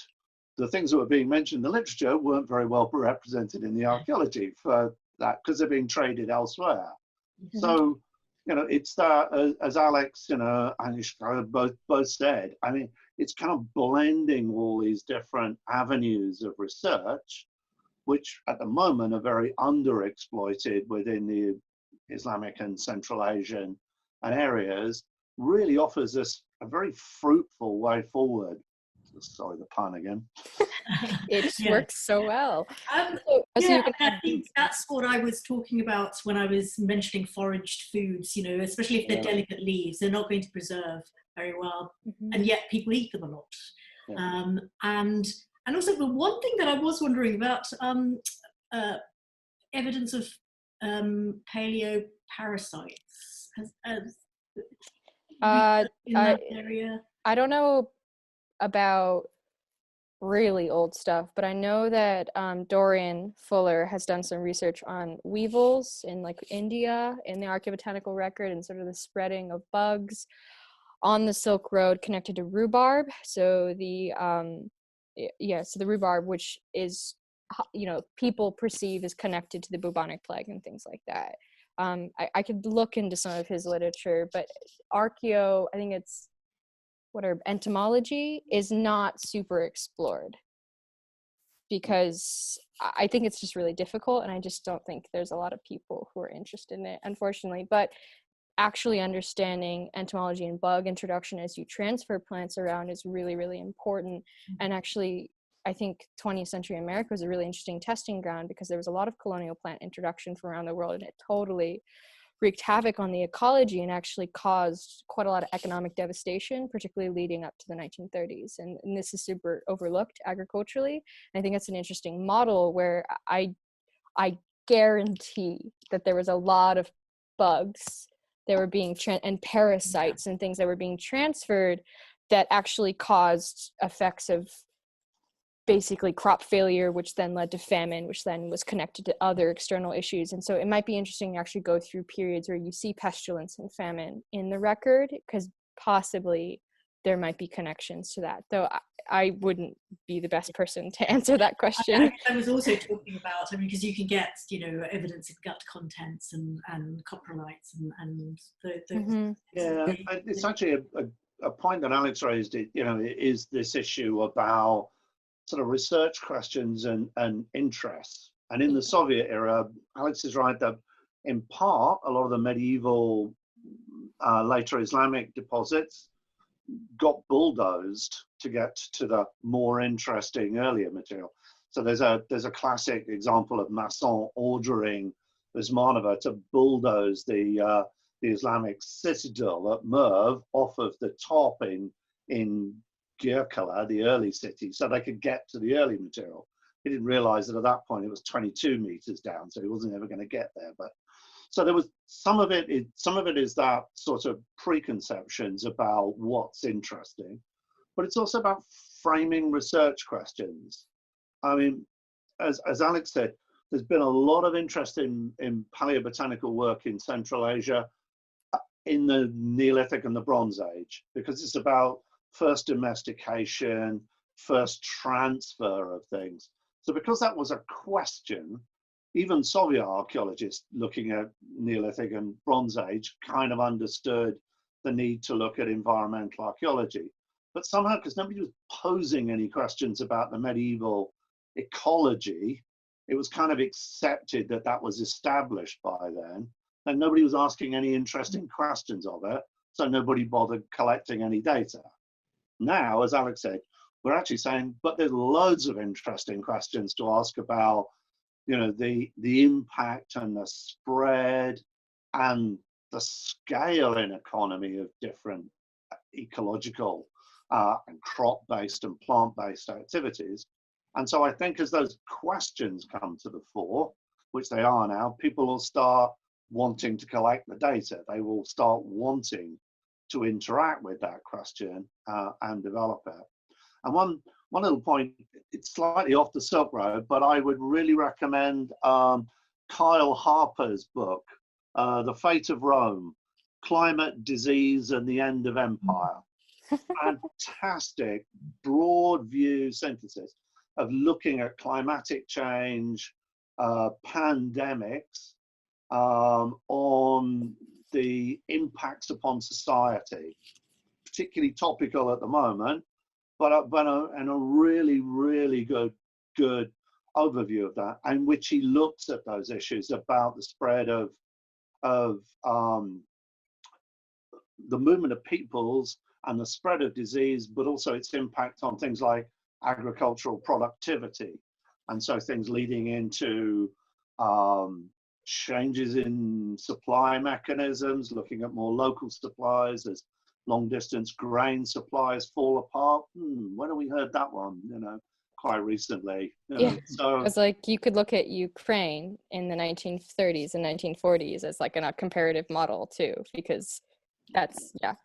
the things that were being mentioned in the literature weren't very well represented in the archaeology for that, because they're being traded elsewhere. So, you know, it's that, as Alex, you know, and Iftikhar both said, I mean, it's kind of blending all these different avenues of research, which at the moment are very underexploited within the Islamic and Central Asian areas, really offers us a very fruitful way forward. Sorry, the pun again. It works so well. I think that's what I was talking about when I was mentioning foraged foods, you know, especially if they're delicate leaves, they're not going to preserve very well, and yet people eat them a lot. And also the one thing that I was wondering about, evidence of paleo parasites in that area. I don't know about really old stuff, but I know that Dorian Fuller has done some research on weevils in like India in the Archaeobotanical Record, and sort of the spreading of bugs on the Silk Road connected to rhubarb. So the so the rhubarb, which is, you know, people perceive as connected to the bubonic plague and things like that. I could look into some of his literature, but I think it's entomology is not super explored, because I think it's just really difficult, and I just don't think there's a lot of people who are interested in it, unfortunately. But actually understanding entomology and bug introduction as you transfer plants around is really, really important. And actually, I think 20th century America was a really interesting testing ground, because there was a lot of colonial plant introduction from around the world, and it totally wreaked havoc on the ecology and actually caused quite a lot of economic devastation, particularly leading up to the 1930s. And this is super overlooked agriculturally. And I think it's an interesting model where I guarantee that there was a lot of bugs that were being and parasites and things that were being transferred that actually caused effects of basically crop failure, which then led to famine, which then was connected to other external issues. And so it might be interesting to actually go through periods where you see pestilence and famine in the record, because possibly there might be connections to that, though I wouldn't be the best person to answer that question. I was also talking about, I mean, because you can get, you know, evidence of gut contents and coprolites and those. Yeah, it's actually a point that Alex raised, you know, is this issue about sort of research questions and interests. And in the Soviet era, Alex is right that in part, a lot of the medieval, later Islamic deposits got bulldozed to get to the more interesting earlier material. So there's a classic example of Masson ordering Usmanova to bulldoze the Islamic citadel at Merv off of the top in Gyurkala, the early city, so they could get to the early material. He didn't realize that at that point it was 22 meters down, so he wasn't ever going to get there. But So there was some of it is that sort of preconceptions about what's interesting, but it's also about framing research questions. I mean, as Alex said, there's been a lot of interest in paleobotanical work in Central Asia in the Neolithic and the Bronze Age, because it's about first domestication, first transfer of things. So because that was a question, even Soviet archaeologists looking at Neolithic and Bronze Age kind of understood the need to look at environmental archaeology. But somehow, because nobody was posing any questions about the medieval ecology, it was kind of accepted that that was established by then, and nobody was asking any interesting questions of it, so nobody bothered collecting any data. Now, as Alex said, we're actually saying, but there's loads of interesting questions to ask about, you know, the impact and the spread and the scale in economy of different ecological and crop-based and plant-based activities. And so I think as those questions come to the fore, which they are now, people will start wanting to collect the data. They will start wanting to interact with that question and develop it. And one little point, it's slightly off the Silk Road, but I would really recommend Kyle Harper's book, The Fate of Rome, Climate, Disease, and the End of Empire. Fantastic, broad view synthesis of looking at climatic change, pandemics, on the impacts upon society, particularly topical at the moment, but a really, really good overview of that, in which he looks at those issues about the spread of the movement of peoples and the spread of disease, but also its impact on things like agricultural productivity. And so things leading into changes in supply mechanisms, looking at more local supplies as long distance grain supplies fall apart. When have we heard that one? You know, quite recently. Yeah, so it's like you could look at Ukraine in the 1930s and 1940s as like a comparative model too, because that's, yeah,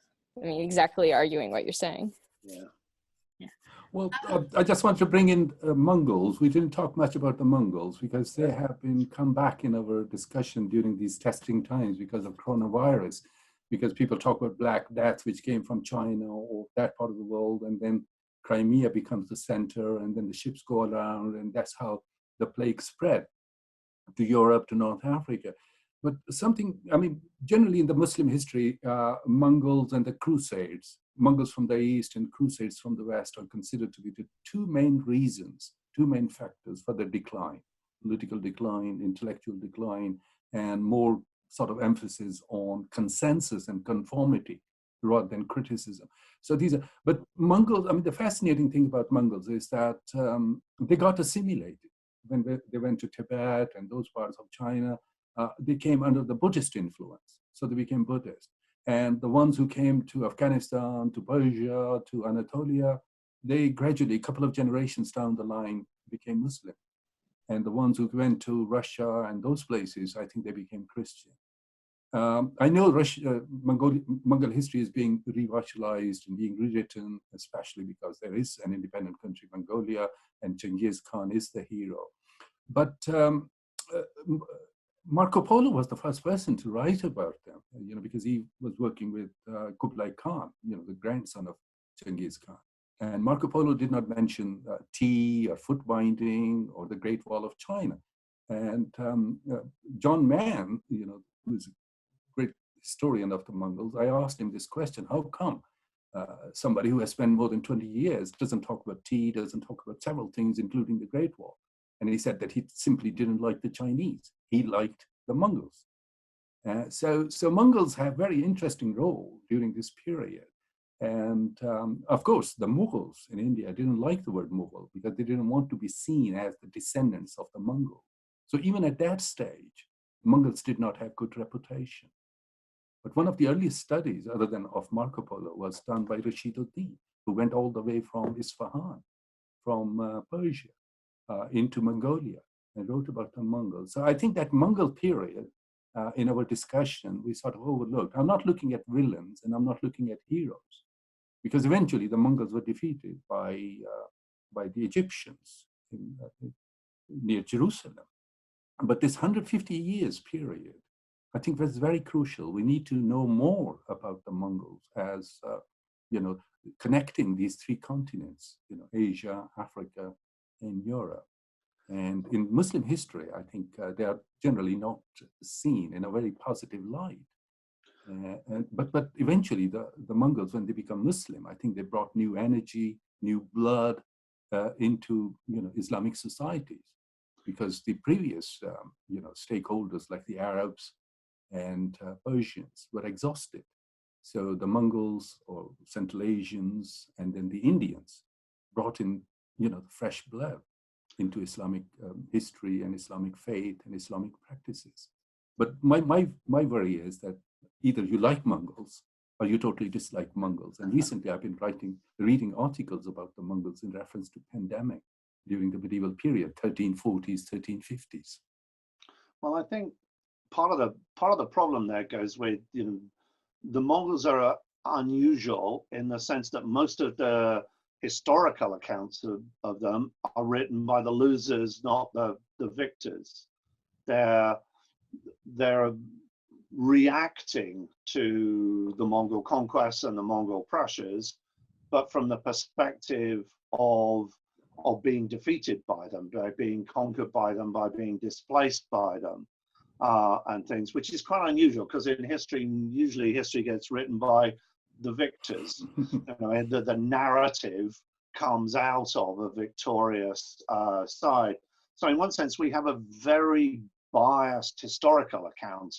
I mean, exactly arguing what you're saying. Yeah. Well, I just want to bring in Mongols. We didn't talk much about the Mongols because they have come back in our discussion during these testing times because of coronavirus, because people talk about Black Death, which came from China or that part of the world, and then Crimea becomes the center, and then the ships go around, and that's how the plague spread to Europe, to North Africa. But something, I mean, generally in the Muslim history, Mongols and the Crusades, Mongols from the East and Crusades from the West are considered to be the two main reasons, two main factors for the decline, political decline, intellectual decline, and more sort of emphasis on consensus and conformity rather than criticism. So these are, but Mongols, I mean, the fascinating thing about Mongols is that they got assimilated. When they went to Tibet and those parts of China, they came under the Buddhist influence. So they became Buddhist. And the ones who came to Afghanistan, to Persia, to Anatolia, they gradually, a couple of generations down the line, became Muslim. And the ones who went to Russia and those places, I think they became Christian. I know Mongol history is being revitalized and being rewritten, especially because there is an independent country, Mongolia, and Genghis Khan is the hero. But Marco Polo was the first person to write about them, you know, because he was working with Kublai Khan, you know, the grandson of Genghis Khan. And Marco Polo did not mention tea or foot binding or the Great Wall of China. And John Mann, you know, who's a great historian of the Mongols, I asked him this question: how come somebody who has spent more than 20 years doesn't talk about tea, doesn't talk about several things, including the Great Wall? And he said that he simply didn't like the Chinese. He liked the Mongols. So Mongols have a very interesting role during this period. And of course, the Mughals in India didn't like the word Mughal because they didn't want to be seen as the descendants of the Mongols. So even at that stage, Mongols did not have good reputation. But one of the earliest studies, other than of Marco Polo, was done by Rashid-ud-Din, who went all the way from Isfahan, from Persia, into Mongolia, and wrote about the Mongols. So I think that Mongol period in our discussion, we sort of overlooked. I'm not looking at villains and I'm not looking at heroes, because eventually the Mongols were defeated by the Egyptians near Jerusalem. But this 150 years period, I think that's very crucial. We need to know more about the Mongols as, connecting these three continents, Asia, Africa, and Europe. And in Muslim history, I think they are generally not seen in a very positive light. But eventually the Mongols, when they become Muslim, I think they brought new energy, new blood into Islamic societies, because the previous stakeholders like the Arabs and Persians were exhausted. So the Mongols or Central Asians and then the Indians brought in fresh blood into Islamic history and Islamic faith and Islamic practices. But my worry is that either you like Mongols or you totally dislike Mongols. And recently I've been reading articles about the Mongols in reference to pandemic during the medieval period, 1340s, 1350s. Well, I think part of the problem there goes with, the Mongols are unusual in the sense that most of the historical accounts of them are written by the losers, not the victors. They're reacting to the Mongol conquests and the Mongol pressures, but from the perspective of being defeated by them, by being conquered by them, by being displaced by them, and things, which is quite unusual, because in history, usually history gets written by the victors. And the narrative comes out of a victorious side. So in one sense, we have a very biased historical account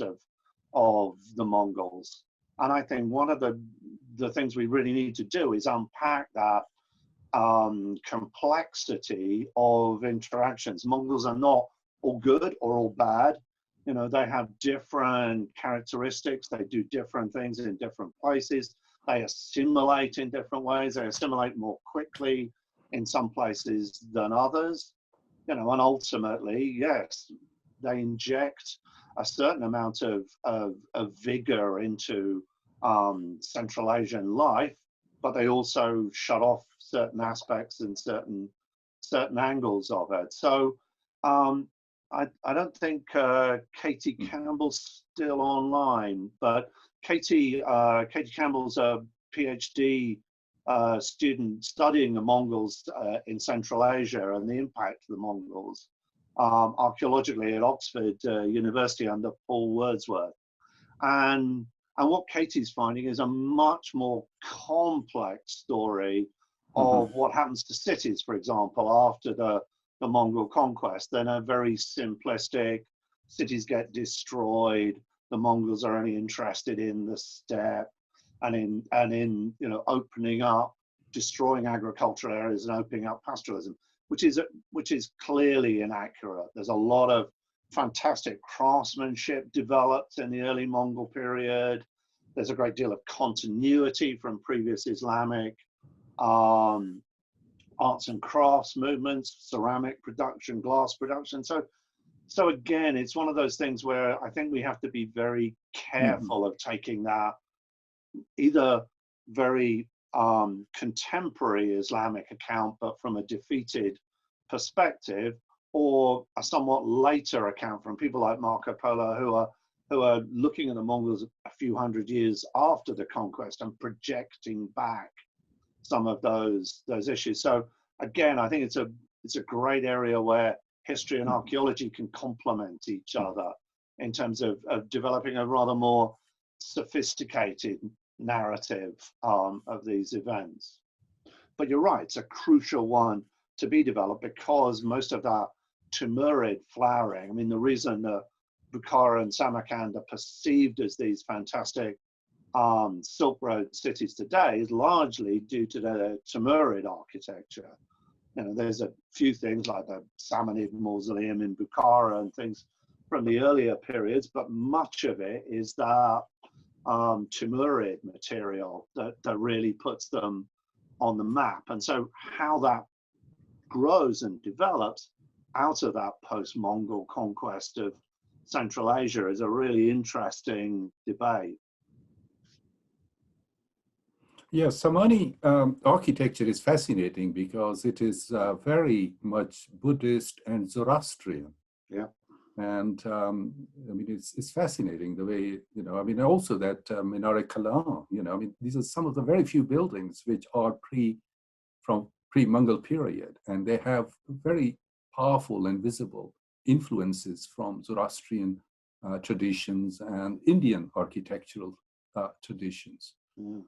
of the Mongols. And I think one of the things we really need to do is unpack that complexity of interactions. Mongols are not all good or all bad. They have different characteristics. They do different things in different places. They assimilate in different ways. They assimilate more quickly in some places than others. And ultimately, yes, they inject a certain amount of vigor into Central Asian life, but they also shut off certain aspects and certain angles of it. So I don't think Katie Campbell's still online, but Katie Campbell's a PhD student studying the Mongols in Central Asia and the impact of the Mongols archaeologically at Oxford University under Paul Wordsworth. And what Katie's finding is a much more complex story of what happens to cities, for example, after the Mongol conquest. Than a very simplistic, cities get destroyed, the Mongols are only interested in the steppe and in opening up, destroying agricultural areas and opening up pastoralism, which is clearly inaccurate. There's a lot of fantastic craftsmanship developed in the early Mongol period. There's a great deal of continuity from previous Islamic arts and crafts movements, ceramic production, glass production. So again, it's one of those things where I think we have to be very careful of taking that either very contemporary Islamic account, but from a defeated perspective, or a somewhat later account from people like Marco Polo, who are looking at the Mongols a few hundred years after the conquest and projecting back some of those issues. So again, I think it's a great area where history and archaeology can complement each other in terms of developing a rather more sophisticated narrative of these events. But you're right, it's a crucial one to be developed, because most of that Timurid flowering, I mean, the reason that Bukhara and Samarkand are perceived as these fantastic Silk Road cities today is largely due to the Timurid architecture. There's a few things like the Samanid Mausoleum in Bukhara and things from the earlier periods, but much of it is that Timurid material that really puts them on the map. And so how that grows and develops out of that post-Mongol conquest Central Asia is a really interesting debate. Yeah, Samani architecture is fascinating because it is very much Buddhist and Zoroastrian. Yeah. And I mean, it's fascinating the way, I mean, also that Minaret Kala, I mean, these are some of the very few buildings which are from pre-Mughal period, and they have very powerful and visible influences from Zoroastrian traditions and Indian architectural traditions. Mm.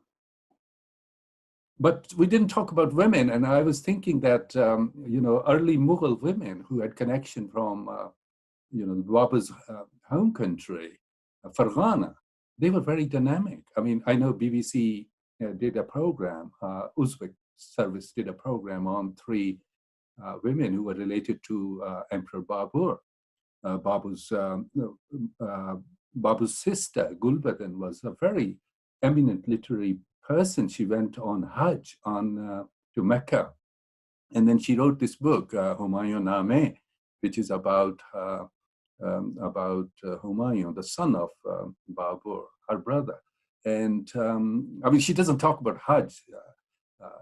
But we didn't talk about women, and I was thinking that early Mughal women who had connection from Baba's home country, Farghana, they were very dynamic. I mean, I know BBC did a program, Uzbek service did a program on 3 women who were related to Emperor Babur. Babur's sister, Gulbadan, was a very eminent literary person. She went on Hajj to Mecca. And then she wrote this book, Humayun Nameh, which is about Humayun, the son of Babur, her brother. And I mean, she doesn't talk about Hajj,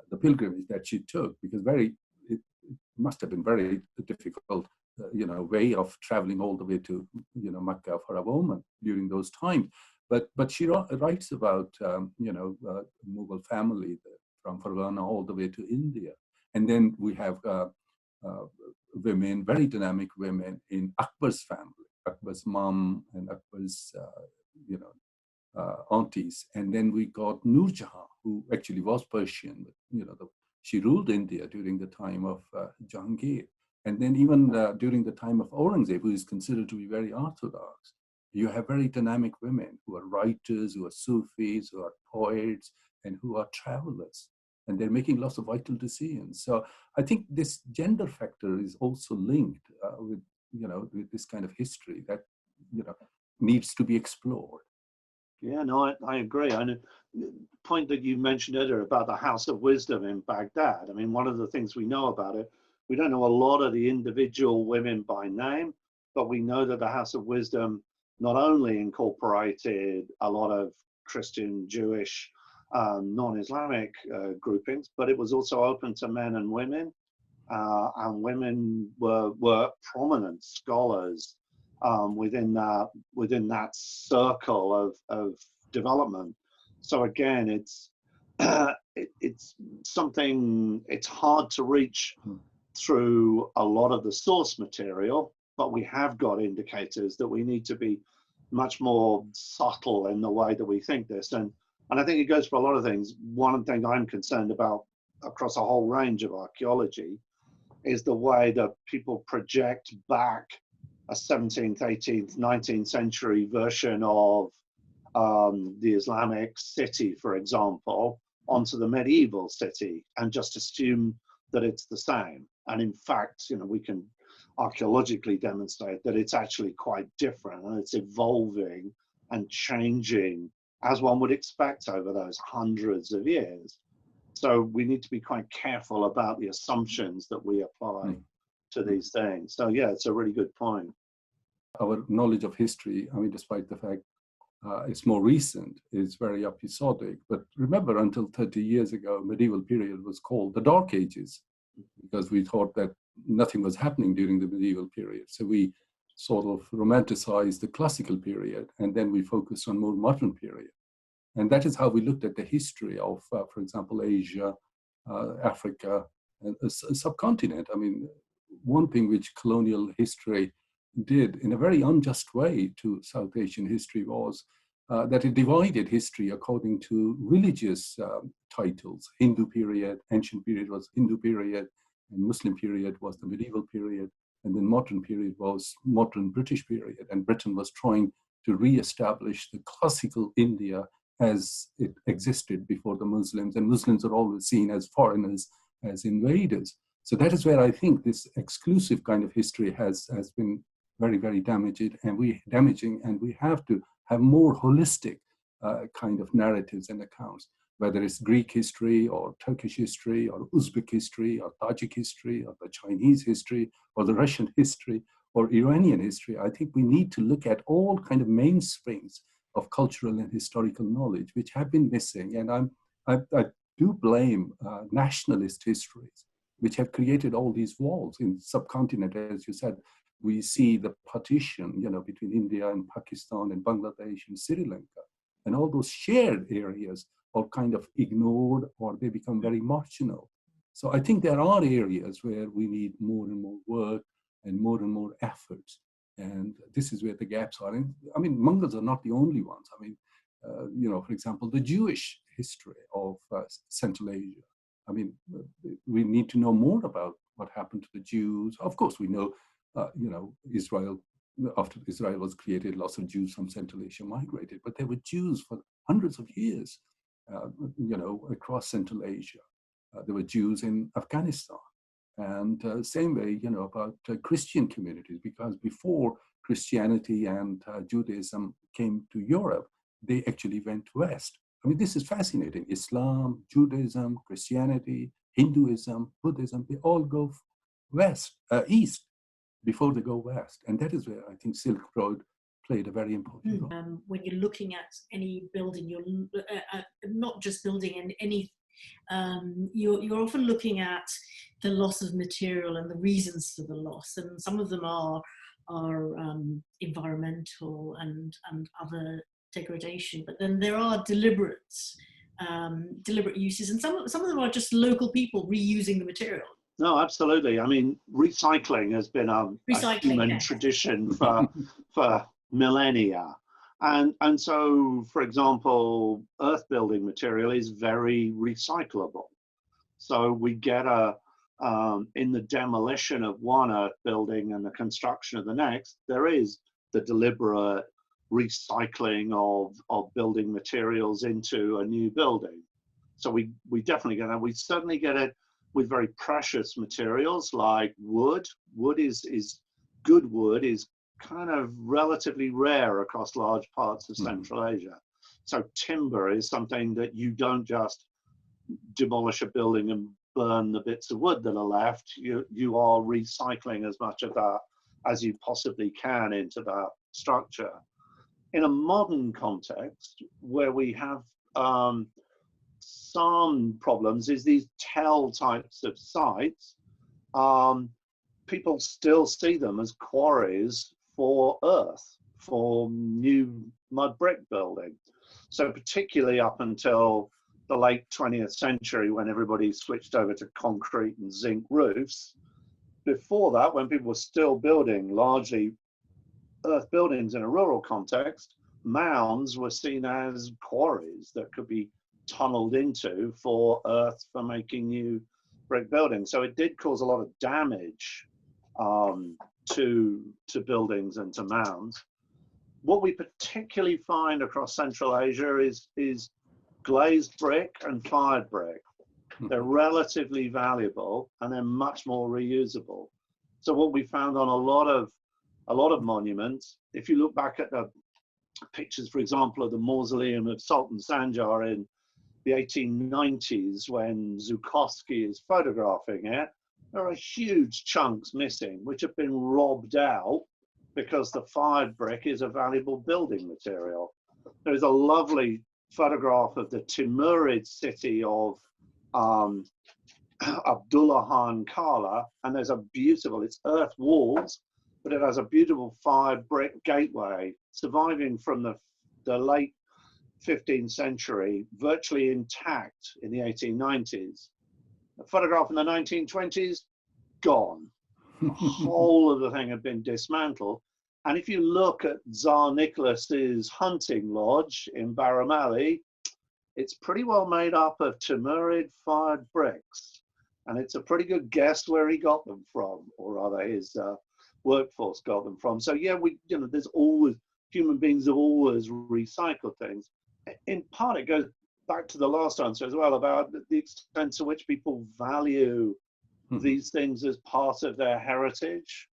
the pilgrimage that she took, because it must have been very difficult, way of traveling all the way to, Mecca for a woman during those times. But she writes about, Mughal family from Farghana all the way to India. And then we have women, very dynamic women in Akbar's family, Akbar's mom and Akbar's, aunties. And then we got Nur Jahan, who actually was Persian. She ruled India during the time of Jahangir. And then even during the time of Aurangzeb, who is considered to be very orthodox, you have very dynamic women who are writers, who are Sufis, who are poets, and who are travelers. And they're making lots of vital decisions. So I think this gender factor is also linked with this kind of history that, needs to be explored. Yeah, no, I agree. And the point that you mentioned earlier about the House of Wisdom in Baghdad, I mean, one of the things we know about it, we don't know a lot of the individual women by name, but we know that the House of Wisdom not only incorporated a lot of Christian, Jewish, non-Islamic groupings, but it was also open to men and women. And women were prominent scholars within that circle of development. So again, it's something, it's hard to reach through a lot of the source material, but we have got indicators that we need to be much more subtle in the way that we think this. And I think it goes for a lot of things. One thing I'm concerned about across a whole range of archaeology is the way that people project back a 17th, 18th, 19th century version of the Islamic city, for example, onto the medieval city and just assume that it's the same. And in fact, we can archaeologically demonstrate that it's actually quite different, and it's evolving and changing as one would expect over those hundreds of years. So we need to be quite careful about the assumptions that we apply to these things. So yeah, it's a really good point. Our knowledge of history, I mean, despite the fact it's more recent, is very episodic. But remember, until 30 years ago, medieval period was called the Dark Ages, because we thought that nothing was happening during the medieval period. So we sort of romanticized the classical period, and then we focused on more modern period. And that is how we looked at the history of, for example, Asia, Africa, and a subcontinent. I mean, one thing which colonial history did in a very unjust way to South Asian history was that it divided history according to religious titles. Hindu period, ancient period was Hindu period, and Muslim period was the medieval period, and then modern period was modern British period. And Britain was trying to re-establish the classical India as it existed before the Muslims, and Muslims are always seen as foreigners, as invaders. So that is where I think this exclusive kind of history has been very, very damaging, and we have to have more holistic kind of narratives and accounts, whether it's Greek history or Turkish history or Uzbek history or Tajik history or the Chinese history or the Russian history. or Iranian history, I think we need to look at all kind of mainsprings of cultural and historical knowledge, which have been missing. And I do blame nationalist histories, which have created all these walls in subcontinent. As you said, we see the partition, between India and Pakistan and Bangladesh and Sri Lanka, and all those shared areas are kind of ignored, or they become very marginal. So I think there are areas where we need more and more work and more efforts. And this is where the gaps are. And I mean, Mongols are not the only ones. I mean, for example, the Jewish history of Central Asia. I mean, we need to know more about what happened to the Jews. Of course, we know, Israel, after Israel was created, lots of Jews from Central Asia migrated, but there were Jews for hundreds of years, across Central Asia. There were Jews in Afghanistan. And same way, about Christian communities, because before Christianity and Judaism came to Europe, they actually went west. I mean, this is fascinating. Islam, Judaism, Christianity, Hinduism, Buddhism, they all go east before they go west. And that is where I think Silk Road played a very important role. When you're looking at any building, you're not just building in any, you're often looking at the loss of material and the reasons for the loss. And some of them are environmental and other degradation, but then there are deliberate uses, and some of them are just local people reusing the material. No, absolutely. I mean, recycling has been a human tradition for millennia. And so, for example, earth building material is very recyclable. So we get in the demolition of one earth building and the construction of the next, there is the deliberate recycling of building materials into a new building. So we definitely get that. We certainly get it with very precious materials like wood. Good wood is kind of relatively rare across large parts of Central Asia. So timber is something that you don't just demolish a building and burn the bits of wood that are left. You are recycling as much of that as you possibly can into that structure. In a modern context, where we have some problems, is these tell types of sites, people still see them as quarries for earth, for new mud brick building. So particularly up until the late 20th century, when everybody switched over to concrete and zinc roofs. Before that, when people were still building largely earth buildings in a rural context, mounds were seen as quarries that could be tunneled into for earth for making new brick buildings. So it did cause a lot of damage to buildings and to mounds. What we particularly find across Central Asia is glazed brick and fired brick. They're relatively valuable and they're much more reusable. So what we found on a lot of monuments, if you look back at the pictures, for example, of the mausoleum of Sultan Sanjar in the 1890s, when Zhukovsky is photographing it, there are huge chunks missing, which have been robbed out because the fired brick is a valuable building material. There's a lovely photograph of the Timurid city of Abdullah Khan Kala, and there's a beautiful, it's earth walls, but it has a beautiful fired brick gateway surviving from the late 15th century, virtually intact in the 1890s. A photograph in the 1920s, gone. The whole of the thing had been dismantled. And if you look at Tsar Nicholas's hunting lodge in Baramali, it's pretty well made up of Timurid fired bricks. And it's a pretty good guess where he got them from, or rather his workforce got them from. So yeah, there's always, human beings have always recycled things. In part, it goes back to the last answer as well about the extent to which people value these things as part of their heritage,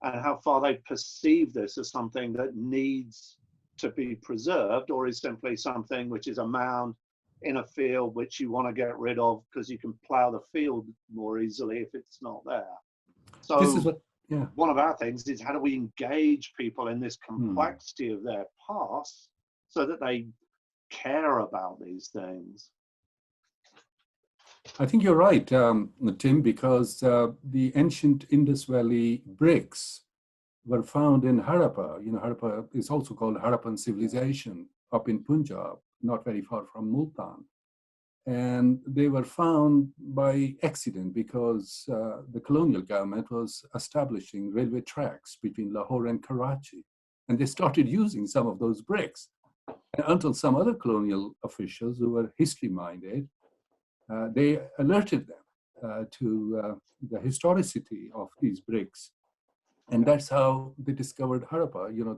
and how far they perceive this as something that needs to be preserved, or is simply something which is a mound in a field which you want to get rid of because you can plow the field more easily if it's not there. So Yeah. one of our things is how do we engage people in this complexity of their past so that they care about these things? I think you're right, Tim, because the ancient Indus Valley bricks were found in Harappa. You know, Harappa is also called Harappan civilization up in Punjab, not very far from Multan. And they were found by accident because the colonial government was establishing railway tracks between Lahore and Karachi. And they started using some of those bricks. And until some other colonial officials who were history-minded, they alerted them to the historicity of these bricks. And that's how they discovered Harappa. You know,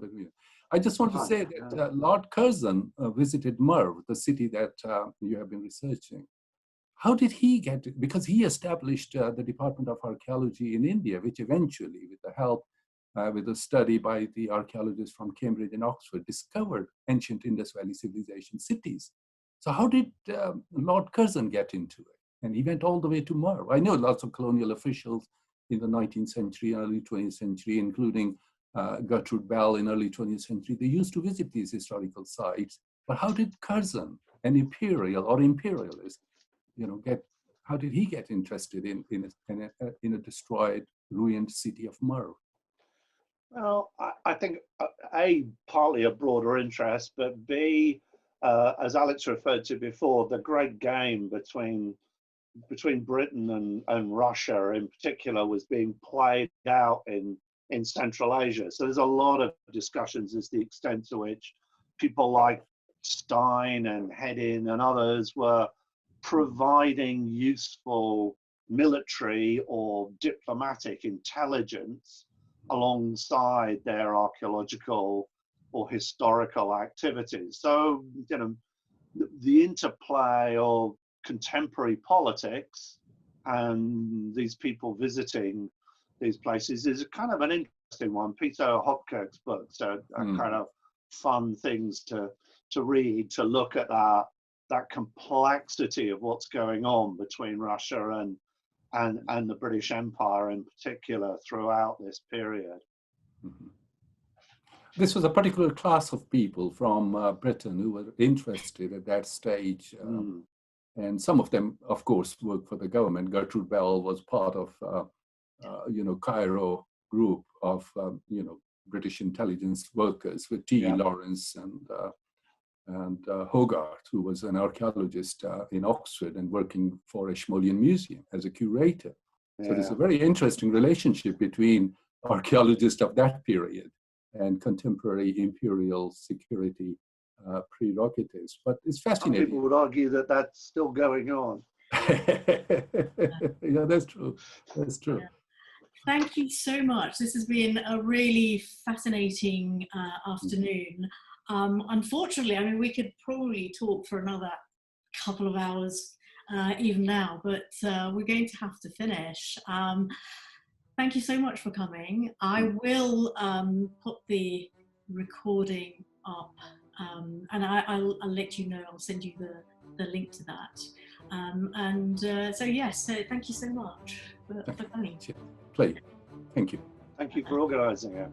I just want to say that Lord Curzon visited Merv, the city that you have been researching. How did he get it? Because he established the Department of Archaeology in India, which eventually, with the help, with a study by the archaeologists from Cambridge and Oxford, discovered ancient Indus Valley civilization cities. So how did Lord Curzon get into it? And he went all the way to Merv. I know lots of colonial officials in the 19th century, early 20th century, including Gertrude Bell in early 20th century. They used to visit these historical sites. But how did Curzon, an imperial or imperialist, you know, how did he get interested in a destroyed, ruined city of Merv? Well, I think A, partly a broader interest, but B, as Alex referred to before, the great game between Britain and Russia in particular was being played out in Central Asia. So there's a lot of discussions as the extent to which people like Stein and Hedin and others were providing useful military or diplomatic intelligence alongside their archaeological or historical activities. So, you know, the interplay of contemporary politics and these people visiting these places is kind of an interesting one. Peter Hopkirk's books are kind of fun things to read, to look at that complexity of what's going on between Russia and the British Empire in particular throughout this period. Mm-hmm. This was a particular class of people from Britain who were interested at that stage. And some of them, of course, worked for the government. Gertrude Bell was part of, Cairo group of, British intelligence workers with T.E. Lawrence and Hogarth, who was an archaeologist in Oxford and working for Ashmolean Museum as a curator. So there's a very interesting relationship between archaeologists of that period and contemporary imperial security prerogatives. But it's fascinating. Some people would argue that that's still going on. Yeah, that's true. That's true. Yeah. Thank you so much. This has been a really fascinating afternoon. Unfortunately, I mean, we could probably talk for another couple of hours even now, but we're going to have to finish. Thank you so much for coming. I will put the recording up and I'll let you know. I'll send you the link to that. So yes, so thank you so much for coming. Please. Thank you. Thank you for organising it.